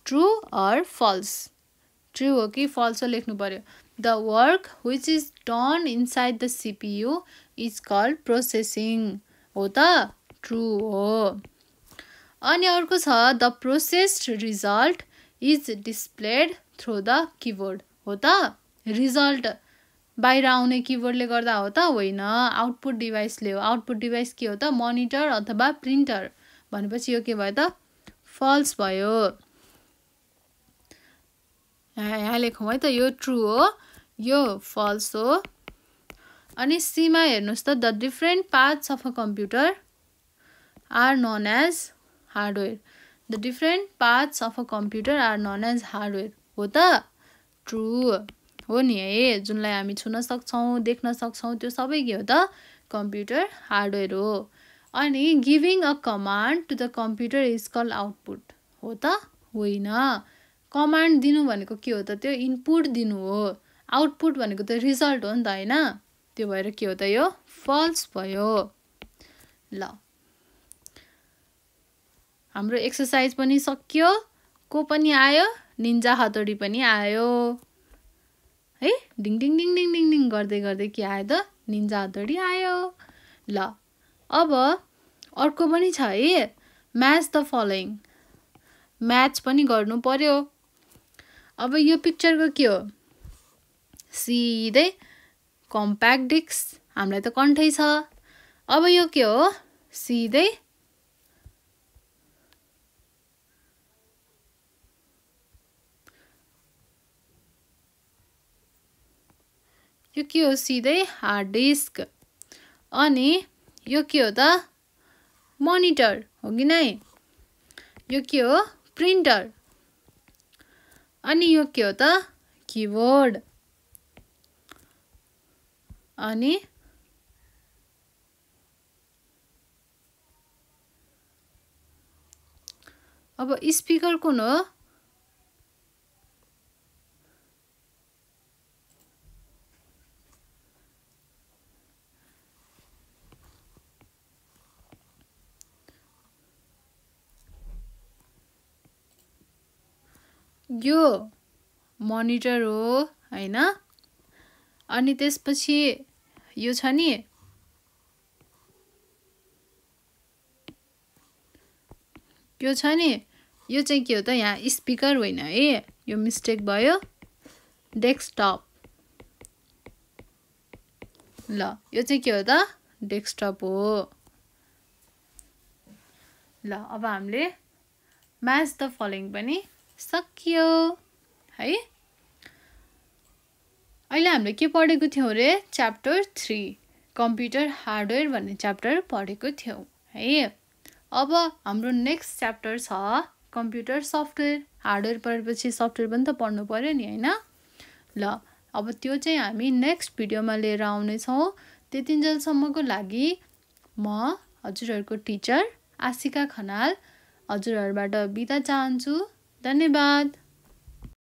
[SPEAKER 1] true or false. True हो कि फल्स हो लेख्नु पर्यो। The work which is done inside the CPU is called processing, हो त ट्रु हो। अनि अर्को छ the processed result is displayed through the keyboard, हो त रिजल्ट बाहिर आउने किबोर्डले गर्दा हो त होइन, आउटपुट डिभाइसले हो। आउटपुट डिभाइस के हो त मोनिटर अथवा प्रिन्टर, भनेपछि यो के भयो त फल्स भयो। यहाँ लेखौँ है त, यो ट्रु हो यो फल्स हो। अनि सीमा हेर्नुस् त, the different parts of a computer are known as hardware. The different parts of a computer are known as hardware, हो त ट्रु हो नि है। जुनलाई हामी छुन सक्छौँ देख्न सक्छौँ त्यो सबै के हो त कम्प्युटर हार्डवेयर हो। अनि giving a command to the computer is called output, हो त होइन। कमान्ड दिनु भनेको के हो त, त्यो इनपुट दिनु हो। आउटपुट भनेको त रिजल्ट हो नि त हैन, त्यो भएर के हो त यो फल्स भयो। ल हाम्रो एक्सरसाइज पनि सकियो, को पनि आयो, निन्जा हतोडी पनि आयो है, डिङ डिङ डिङ डिङ डिङ डिङ गर्दै गर्दै के आयो त निन्जा हतोडी आयो। ल अब अर्को पनि छ है, म्याच द फलोइङ, म्याच पनि गर्नु पर्यो। अब यो पिक्चरको के हो, सिधै कम्प्याक्ट डिस्क, हामीलाई त कन्ठै छ। अब यो के हो, सिधै यो के हो, सिधै हार्ड डिस्क। अनि यो के हो त मोनिटर हो कि नै, यो के हो प्रिन्टर। अनि यो के हो त किबोर्ड। अनि अब स्पिकर कुन हो, यो मोनिटर हो हैन। अनि त्यसपछि यो छ नि यो चाहिँ के हो त, यहाँ स्पिकर होइन है, यो मिस्टेक भयो, डेस्कटप। ल यो चाहिँ के हो त, डेस्कटप हो। ल अब हामीले म्याच द फलोइङ पनि सकियो है। अहिले हामीले के पढेको थियौँ रे, च्याप्टर 3 कम्प्युटर हार्डवेयर भन्ने च्याप्टर पढेको थियौँ है। अब हाम्रो नेक्स्ट च्याप्टर छ कम्प्युटर सफ्टवेयर। हार्डवेयर पढेपछि सफ्टवेयर पनि त पढ्नु पर्यो नि हैन। ल अब त्यो चाहिँ हामी नेक्स्ट भिडियोमा लिएर आउनेछौँ। त्यतिन्जेलसम्मको लागि म हजुरहरूको टिचर आशिका खनाल हजुरहरूबाट बिदा चाहन्छु। धन्यवाद।